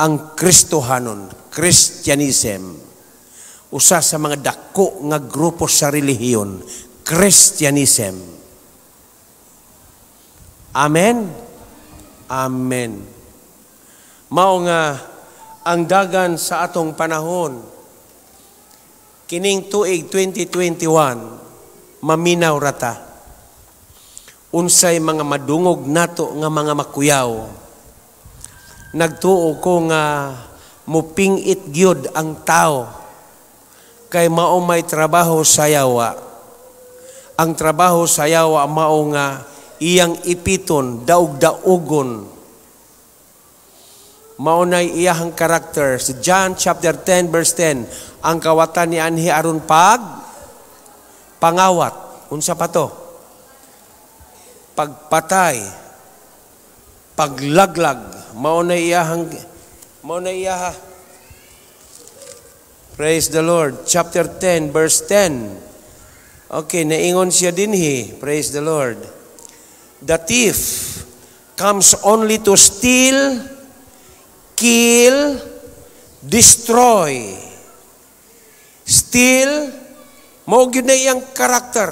ang Kristohanon, Christianism. Usa sa mga dako nga grupo sa relihiyon, Christianism. Amen. Amen. Mao nga ang dagan sa atong panahon kining tuig 2021 maminaw rata. Unsay mga madungog nato nga mga makuyaw. Nagtuo ko nga mupingit gyud ang tao kay mao may trabaho sa yawa. Ang trabaho sa yawa mao nga iyang ipiton, daug-daugon. Maunay iyahang karakter. Sa John chapter 10 verse 10, ang kawatan ni anhi aron pangawat. Unsa pa to? Pagpatay, paglaglag. Maunay iyaha. Praise the Lord. Chapter 10 verse 10. Okay, naingon siya dinhi. Praise the Lord. The thief comes only to steal, kill, destroy. Steal, mao gyud na iyang karakter.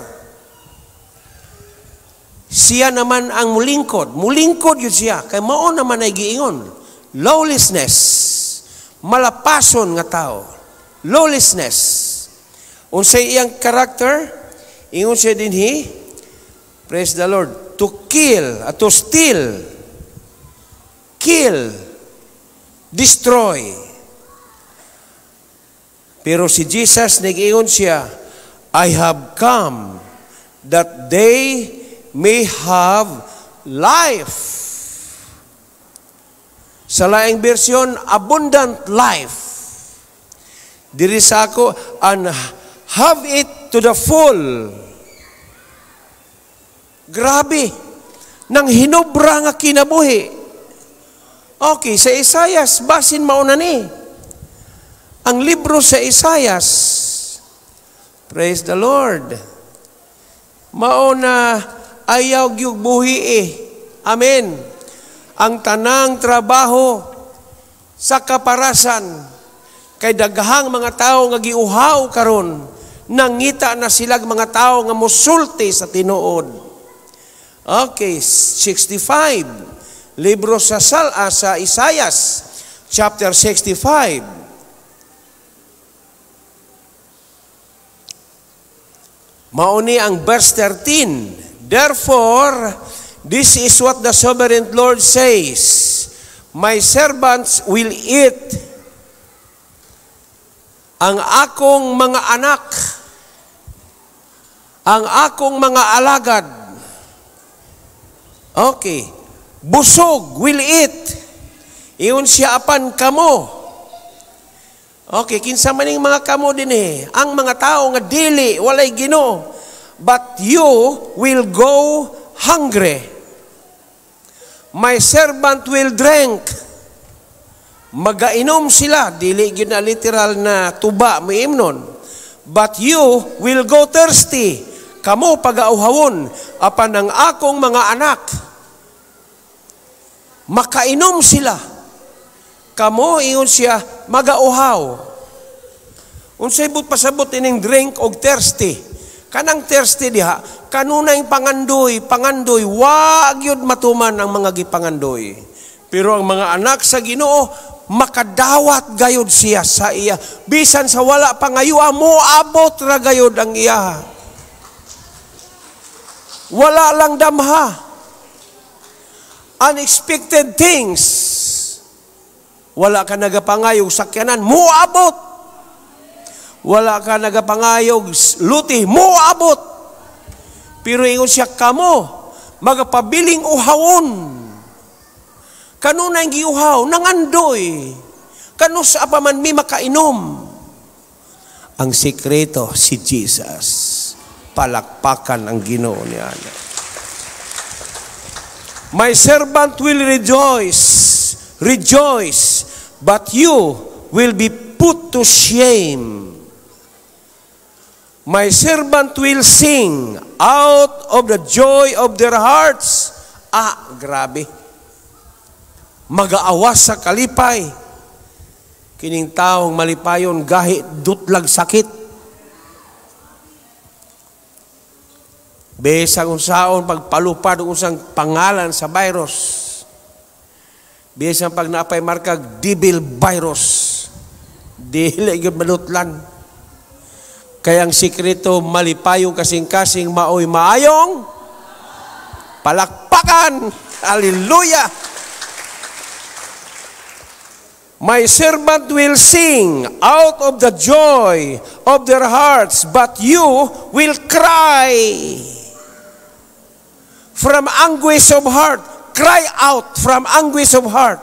Siya naman ang mulingkod. Mulingkod yun siya. Kay mao naman ay giingon. Lawlessness. Malapason nga tao. Lawlessness. Unsay iyang karakter? Ingon siya dinhi. Praise the Lord. To kill, to steal, kill, destroy. Pero si Jesus nag-iyon siya, I have come that they may have life. Sa laing bersyon, abundant life. Diri sa ako, and have it to the full. Grabe, nang hinobra nga kinabuhi. Okay, sa Isaias, basin mauna ni. Ang libro sa Isaias, praise the Lord, mauna ayaw gyud buhi Amen. Ang tanang trabaho sa kaparasan, kay daghang mga tao nga giuhaw karon, nangita na sila mga tao nga musulti sa tinuod. Okay, 65. Libro sa Isaias, chapter 65. Mauni ang verse 13. Therefore, this is what the sovereign Lord says, my servants will eat ang akong mga anak, ang akong mga alagad. Okay. busog will eat. Iyon siya apan kamo. Okay, kinsa man ning mga kamo din ang mga tao nga dili walay Ginoo, but you will go hungry. My servant will drink. Magainom sila, dili gyud na literal na tuba miimnon. But you will go thirsty. Kamo pagauhawon apan ang akong mga anak. Makainom sila. Kamo ingon siya magauhaw. Unsay but pasabot ining drink og thirsty. Kanang thirsty diha, kanunay pangandoy, wag yun matuman ang mga gipangandoy. Pero ang mga anak sa Ginoo, makadawat gayod siya sa iya. Bisan sa wala pangayua mo, abot ra gayod ang iya. Wala lang damha. Unexpected things. Wala ka nagapangayog sakyanan, mo abot. Wala ka nagapangayog luti, mo abot. Pero ingon siya kamo, magapabiling uhawon. Kanunay giuhaw, nangandoy. Kanus apa man mi makainom. Ang sikreto si Jesus. Palakpakan ang Ginoo niya. My servant will rejoice, but you will be put to shame. My servant will sing out of the joy of their hearts. Grabe. Mag-aawas sa kalipay. Kining taong malipayon gahi dutlag sakit. Besang unsaon pagpalupad unsang pangalan sa virus. Besang pag naapay markag devil virus. Dili gyud malutlan. Kaya ang sikreto malipayong kasing-kasing maoy maayong palakpakan. Hallelujah. My servant will sing out of the joy of their hearts, but you will cry from anguish of heart. Cry out from anguish of heart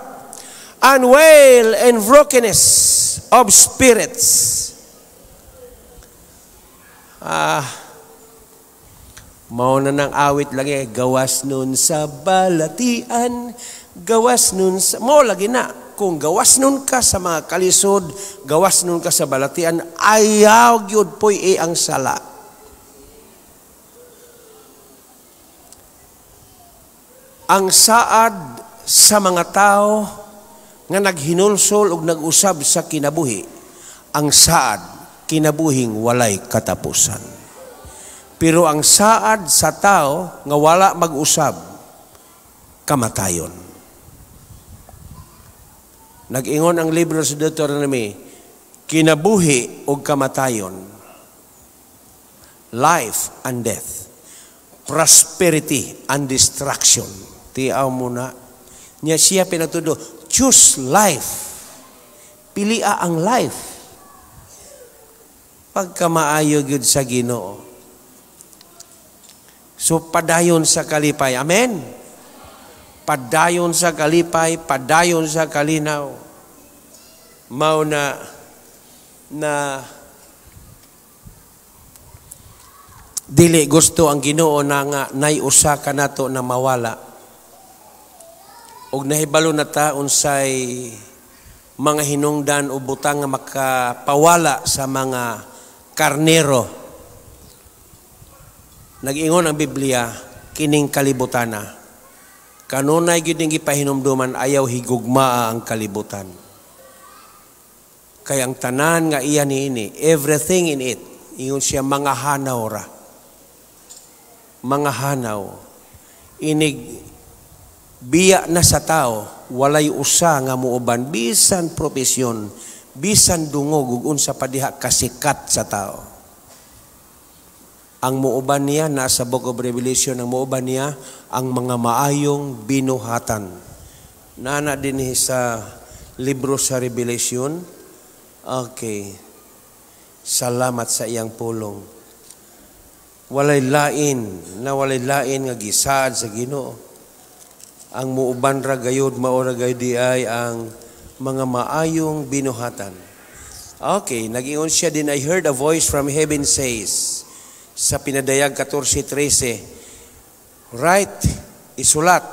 and wail and brokenness of spirits. Mauna ng awit lagi, gawas nun sa balatian, gawas nun sa, mo lagi na, kung gawas nun ka sa mga kalisod, gawas nun ka sa balatian, ayaw gyud poy ang sala. Ang saad sa mga tao nga naghinulsol ug nag-usab sa kinabuhi, ang saad kinabuhing walay katapusan. Pero ang saad sa tao nga wala mag-usab, kamatayon. Nag-ingon ang libro sa Deuteronomy, kinabuhi o kamatayon, life and death, prosperity and destruction. Tiyaw mo na. Niya siya pinatudo, choose life. Pilia ang life. Pagka maayo gyud sa Ginoo. So padayon sa kalipay. Amen. Padayon sa kalipay, padayon sa kalinaw. Mao na dili gusto ang Ginoo na nga naiusa kanato na mawala. Og nahibalo na ta unsay mga hinungdan o butang nga makapawala sa mga karnero. Nag-ingon ang Biblia, kining kalibutana. Kanunay gyud ning gipahinumduman, ayaw higugmaa ang kalibutan. Kaya ang tanan nga iya niini, everything in it, ingon siya mga hanaw ra. Mga hanaw. Inig biya na sa tao, walay usa nga muuban, bisan propesyon, bisan dungog ug unsa pa diha kasikat sa tao. Ang muuban niya nasa Book of Revelation, ang muuban niya ang mga maayong binuhatan. Nana din sa libro sa Revelation. Okay. Salamat sa iyang pulong. Walay lain nga gisaad sa Ginoo. Ang muuban ra gayud maora gayud di ay ang mga maayong binuhatan. Okay, nag-ingon siya din, I heard a voice from heaven says, sa Pinadayag 14:13, write, isulat,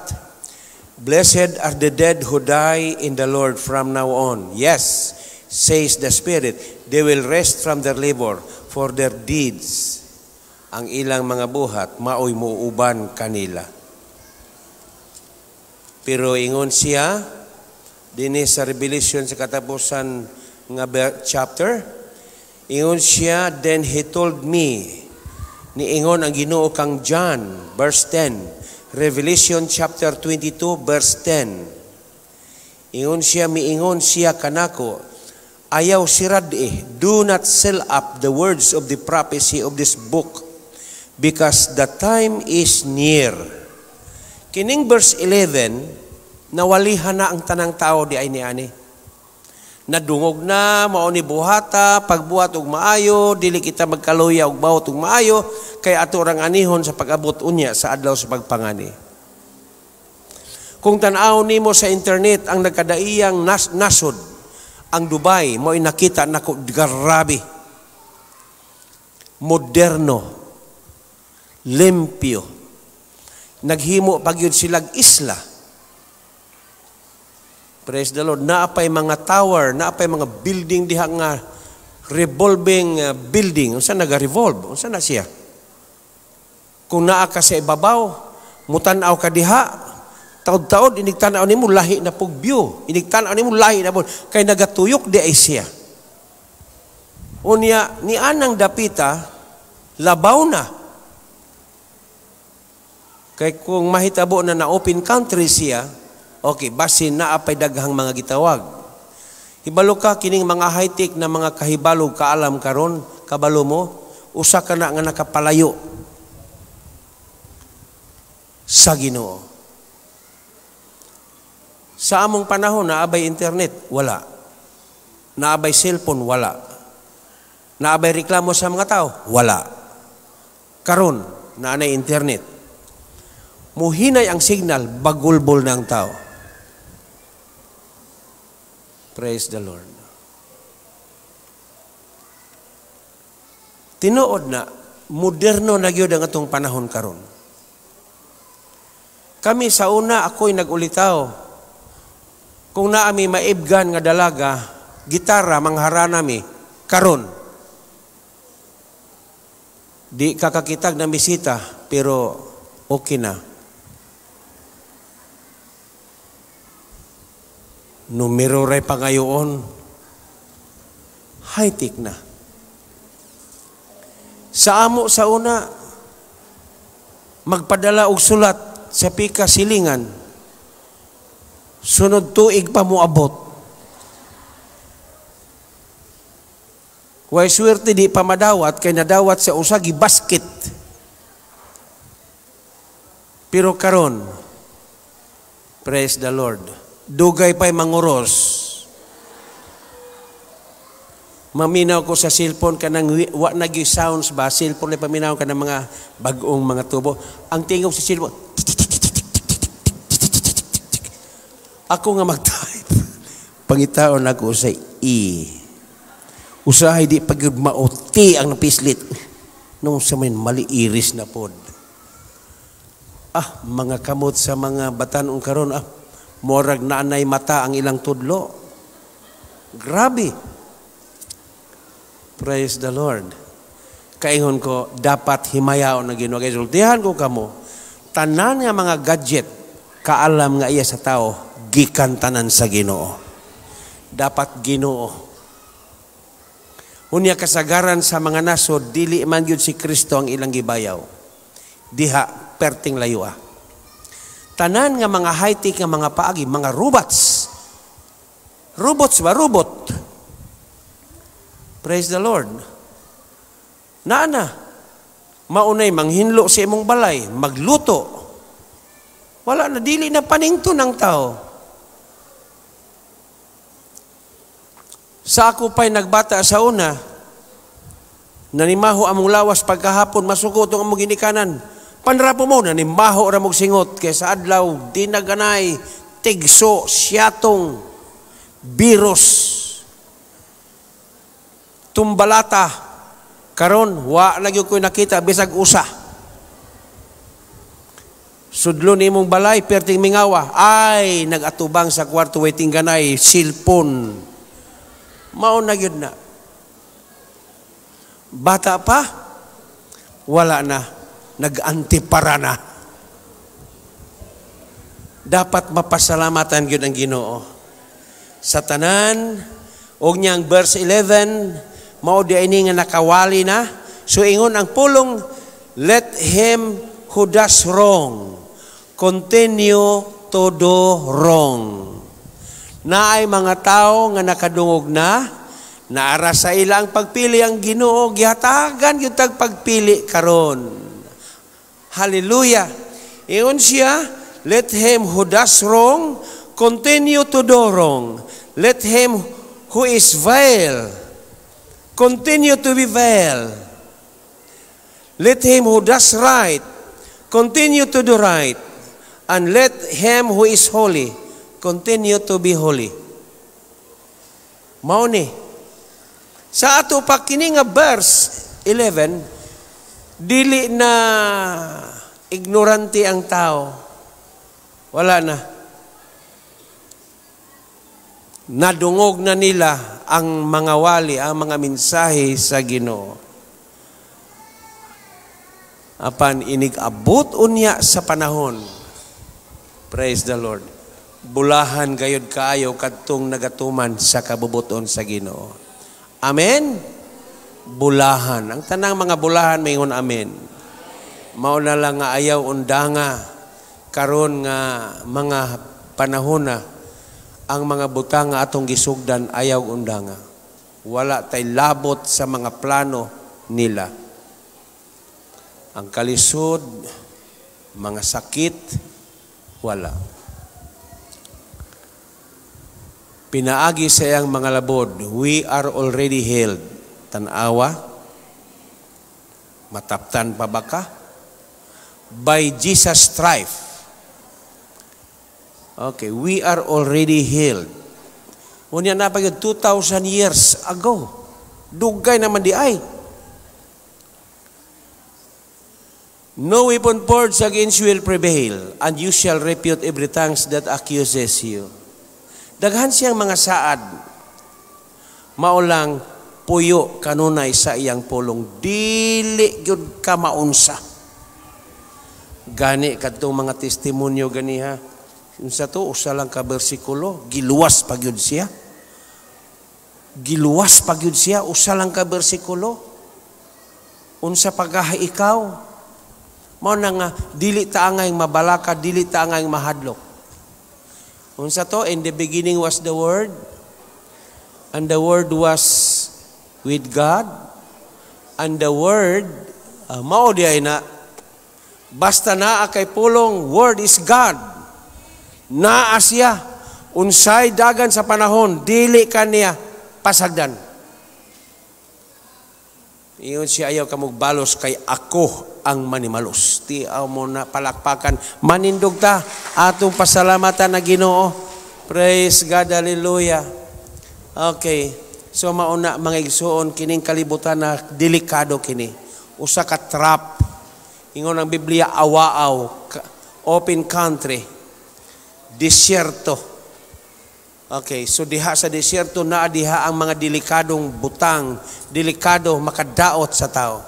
blessed are the dead who die in the Lord from now on. Yes, says the Spirit, they will rest from their labor, for their deeds, ang ilang mga buhat, maoy muuban kanila. Pero ingon siya, din sa Revelation sa katapusan nga chapter, ingon siya, then he told me, niingon ang Ginoo kang John, verse 10, Revelation chapter 22, verse 10. Ingon siya, miingon siya kanako, ayaw sirad do not seal up the words of the prophecy of this book, because the time is near. Kining verse 11, nawalihan na ang tanang tao di ay niani. Nadungog na, mao ni buhata, pagbuhat og maayo, dili kita magkaluya og bawot og maayo, kay ato rang anihon sa pag-abot unya sa adlaw sa pagpangani. Kung tan-aw nimo sa internet ang nagkadaiyang nasod, ang Dubai, mo'y nakita nako, grabe. Moderno, limpyo. Naghimo pagyud silag isla. Praise the Lord. Naapay mga tower, naapay mga building diha nga revolving building. Unsa naga-revolve? Unsa na siya? Kung naa ka sa ibabaw, mutan-aw ka diha, taod-taod, inigtanaw nimo lahi na pug view. Inigtanaw nimo lahi na pug. Kay nagatuyok di ay siya. Unya, ni anang dapita, labaw na. Kay kung mahitabo na open country siya, okay, basin na apay daghang mga gitawag. Hibalo ka, kining mga high-tech na mga kahibalog kaalam karon, kabalo mo, usa ka na nga nakapalayo sa Ginoo. Sa among panahon, naabay internet, wala. Naabay cellphone, wala. Naabay reklamo sa mga tao, wala. Karon, naanay internet. Muhinay ang signal, bagulbol ng tao. Praise the Lord. Tinuod na, moderno na gyud ang atong panahon karon. Kami sa una, ako'y nag-ulitaw. Kung naami maibgan nga dalaga, gitara, manghara nami, karon. Di kakakitag na bisita, pero okay na. Numero ray pangayoon, high-tech na. Sa amo sa una, magpadala og sulat sa pika silingan, sunod tuig pa mo abot. Way swerte di pa madawat, kay nadawat sa usagi basket. Pero karon, praise the Lord, dugay pa'y manguros. Maminaw ko sa cellphone ka ng wa nagi sounds ba, cellphone na paminaw ka ng mga bagong mga tubo. Ang tingog sa cellphone, ako nga mag-type. Pangitaon ako sa usahay di pag mauti ang napislit. Nung sa may mali iris na pod. Mga kamot sa mga batanong karon, morag naanay mata ang ilang tudlo. Grabe. Praise the Lord. Kaingon ko, dapat himayaon na Ginoo. Kaya sultihan ko kamo, tanan nga mga gadget, kaalam nga iya sa tao, gikan tanan sa Ginoo. Dapat Ginoo. Unya kasagaran sa mga nasod, dili man yun si Kristo ang ilang gibayaw. Diha, perting layua. Tanan nga mga high-tech nga mga paagi, mga robots. Robots ba? Robot. Praise the Lord. Naana, maunay manghinlo sa imong balay, magluto. Wala na, dili na paningto ng tao. Sa ako pa'y nagbata sa una, nanimaho among lawas pagkahapon, masuko itong among ginikanan, Panrapo mo na nimbaho ra mong singot kay sa adlaw di naganay tigso siyatong virus tumbalata karon wa na gyud ko nakita bisag usa. Sudlo nimong balay perting mingawa ay nagatubang sa kwarto way tingganay cellphone. Mao na gyud na. Bata pa wala na, nag-antipara na. Dapat mapasalamatan gyud ang Ginoo. Sa tanan og niyang verse 11 mao di ini nga nakawali na. So ingon ang pulong, let him who does wrong continue to do wrong. Naay mga tao nga nakadungog na, naara sa ilang pagpili ang Ginoo, gihatagan yung tagpagpili karon. Hallelujah. Ingon siya, let him who does wrong continue to do wrong. Let him who is vile continue to be vile. Let him who does right continue to do right. And let him who is holy continue to be holy. Mao ni. Sa ato pa kini nga verse 11, dili na ignorante ang tao. Wala na. Nadungog na nila ang mga wali, ang mga mensahe sa Ginoo. Apan inig-abot unya sa panahon. Praise the Lord. Bulahan gayud kaayo kadtong nagatuman sa kabubuton sa Ginoo. Amen? Bulahan. Ang tanang mga bulahan mayingon amen. Mao na lang nga ayaw undanga karon nga mga panahon na ang mga butang nga atong gisugdan ayaw undanga. Wala tay labot sa mga plano nila. Ang kalisod, mga sakit, wala. Pinaagi sa iyang mga labod, we are already healed. Tanawa, mataptan pa ba ka? By Jesus' stripe. Okay, we are already healed. Unya na pa 2,000 years ago. Dugay naman di ay. No weapon forged against you will prevail, and you shall refute every tongue that accuses you. Daghan siyang mga saad. Maulang puyo kanunay sa iyang pulong. Dili gyud ka maunsa. Gani kadtong mga testimonyo ganiha. Unsa to usa lang ka bersikulo, giluwas pa gyud siya. Giluwas pa gyud siya usa lang ka bersikulo. Unsa pagah ikaw? Mao na nga dili ta angay mabalaka, dili ta angay mahadlok. Unsa to? In the beginning was the Word, and the Word was with God, and the Word mao di ay na basta naa kay pulong Word is God. Naa siya unsay dagan sa panahon dili kaniya pasagdan. Iyon siya ayaw kamog balos kay ako ang manimalos. Ti mo na palakpakan. Manindog ta atong pasalamatan na Ginoo. Praise God, hallelujah. Okay. So mauna mga igsuon kining kalibutan na delikado kini. Usa ka trap. Ingon ang Biblia awaaw, open country, disyerto. Okay, so diha sa disyerto na diha ang mga delikadong butang, delikado makadaot sa tao.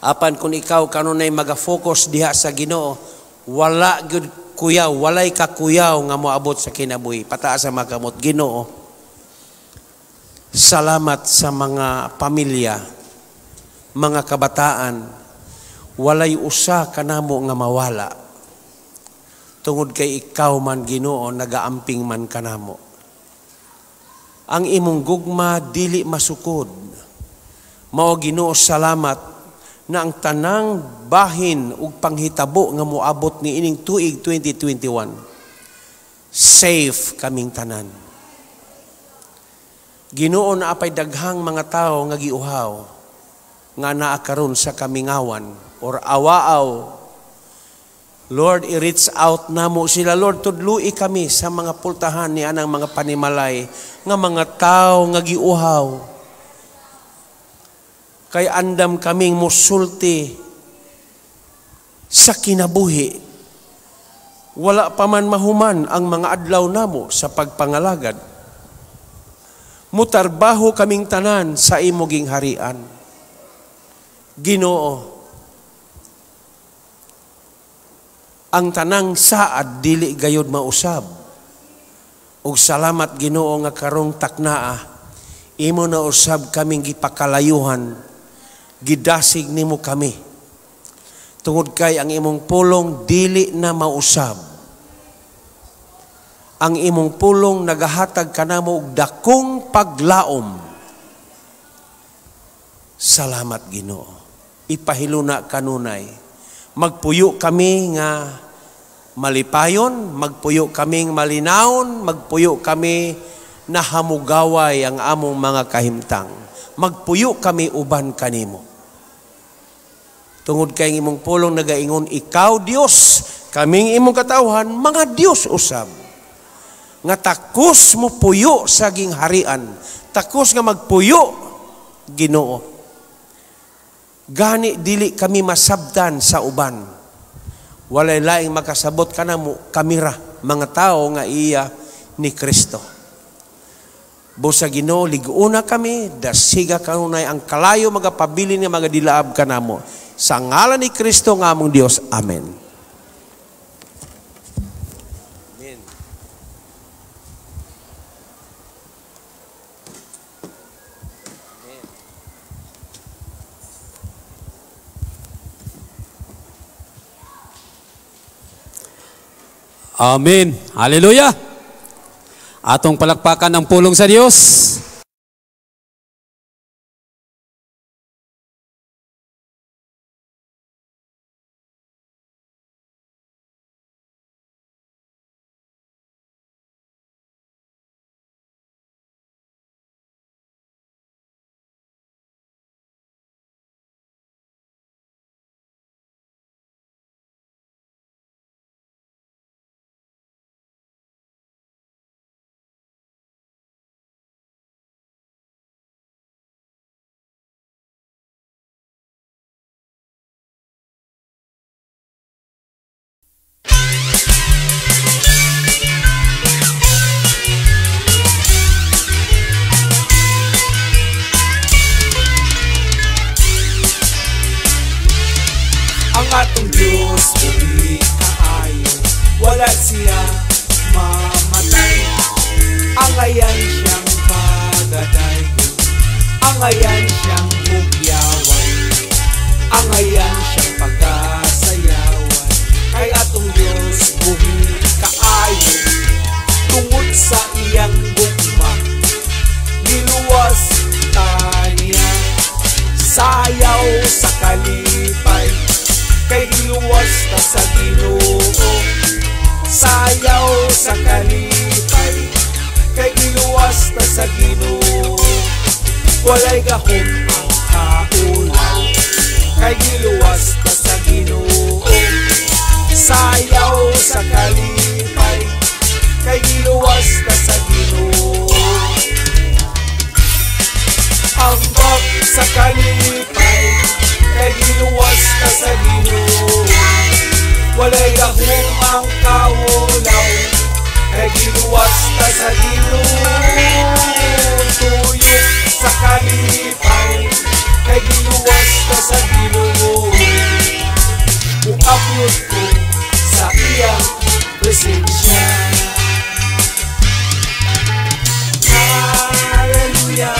Apan kung ikaw kanunay maga-focus diha sa Ginoo, wala gyud kuyaw, walay ka kuyaw nga moabot sa kinabuhi. Pataas ang makamot Ginoo. Salamat sa mga pamilya, mga kabataan, walay usa kanamo nga mawala. Tungod kay ikaw man Ginoo nagaamping man kanamo. Ang imong gugma dili masukod. Mao Ginoo salamat na ang tanang bahin ug panghitabo nga moabot ni ining tuig 2021. Safe kaming tanan. Ginoo na apay daghang mga tao nga giuhaw. nga naa karon sa kamingawan or awaaw. Lord, i-reach out namo sila. Lord, tudlui kami sa mga pultahan ni anang mga panimalay nga mga tao nga giuhaw. Kay andam kaming musulti sa kinabuhi. Wala pa man mahuman ang mga adlaw namo sa pagpangalagad. Mutarbaho kaming tanan sa imoging harian. Ginoo, ang tanang saad dili gayud mausab. Ug salamat Ginoo nga karong taknaa, imo na usab kaming gipakalayuhan, gidasig nimo kami. Tungod kay ang imong pulong dili na mausab. Ang imong pulong nagahatag kanamo og dakong paglaom. Salamat Ginoo. Ipahiluna kanunay. Magpuyo kami nga malipayon, magpuyo kaming malinawon, magpuyo kami na hamugaway ang among mga kahimtang. Magpuyo kami uban kanimo. Tungod kay imong pulong nagaingon, ikaw Dios, kaming imong katawhan, mga Dios usab. Nga takos mo puyo sa ging harian, takos nga magpuyo, Ginoo. Gani dili kami masabtan sa uban. Walay laing makasabot kanamo kamira mga tao nga iya ni Kristo. Busa Ginoo, liguna kami, dasiga kanunay ang kalayo magapabili nga mga dilaab kanamo. Sa ngalan ni Kristo nga among Dios. Amen. Amen. Amen. Hallelujah. Atong palakpakan ang pulong sa Diyos. Atong Diyos, buri kaayo, wala siya mamatay. Ang ayan siyang pagadayon, ang ayan siyang bugyawan, ang ayan siyang pagasayawan. Kay atong Diyos, buri kaayo, tungod sa iyang gugma, niluwas taniya, sayaw sa kalipay. Kay giluwas ta sa Ginoo, sayaw sa kalipay. Kay giluwas ta sa Ginoo, walay gahom ang kaulaw. Kay giluwas ta sa Ginoo, sayaw sa kalipay. Kay giluwas ta sa Ginoo, hambak sa kalipay. Kay giluwas ta sa Ginoo, walay gahom ang kaulaw. Kay giluwas ta sa Ginoo, tuyok sa kalipay. Kay giluwas ta sa Ginoo, mukaplot ko sa iyang presensya. Hallelujah.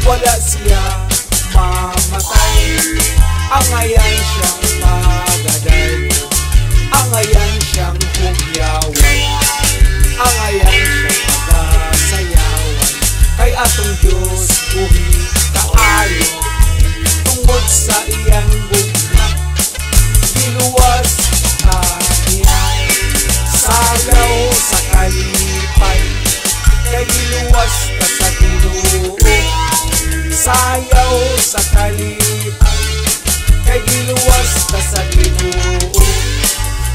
Wala siya mamatay. Ang ayan siyang pagadayon, ang ayan siyang hugyawan, ang ayan siyang pagasayawan. Kay atong Diyos buhi kaayo, tungod sa iyang giluwas ta sa Ginoo. Sayaw sa kalipay, kay giluwas ta sa Ginoo.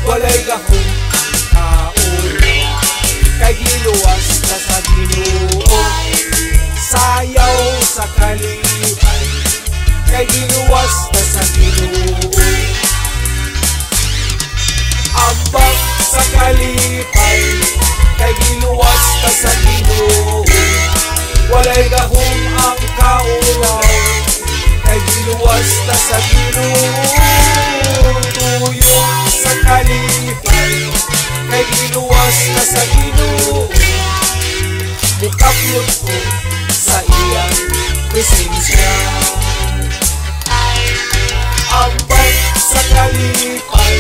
Walay gahom kaulaw, kay giluwas ta sa Ginoo. Sayaw sa kalipay, kay giluwas ta sa Ginoo. Ambak sa kalipay, kay giluwas ta sa Ginoo. Walay gahom ang kaulaw, kay giluwas ta sa Ginoo. Tuyo sa kalipay, kay giluwas ta sa Ginoo. Mukaplot ko sa iyang presensya. Ambak sa kalipay,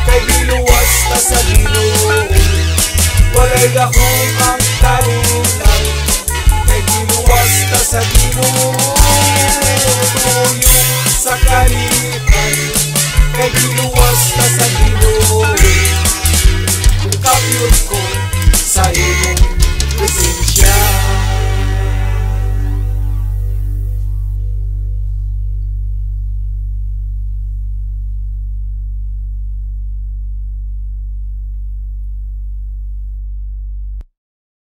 kay giluwas ta sa Ginoo. Walay gahom ang kalinaw, kay giluwas ta sa Ginoo. Tuyo sa kalipay, kay giluwas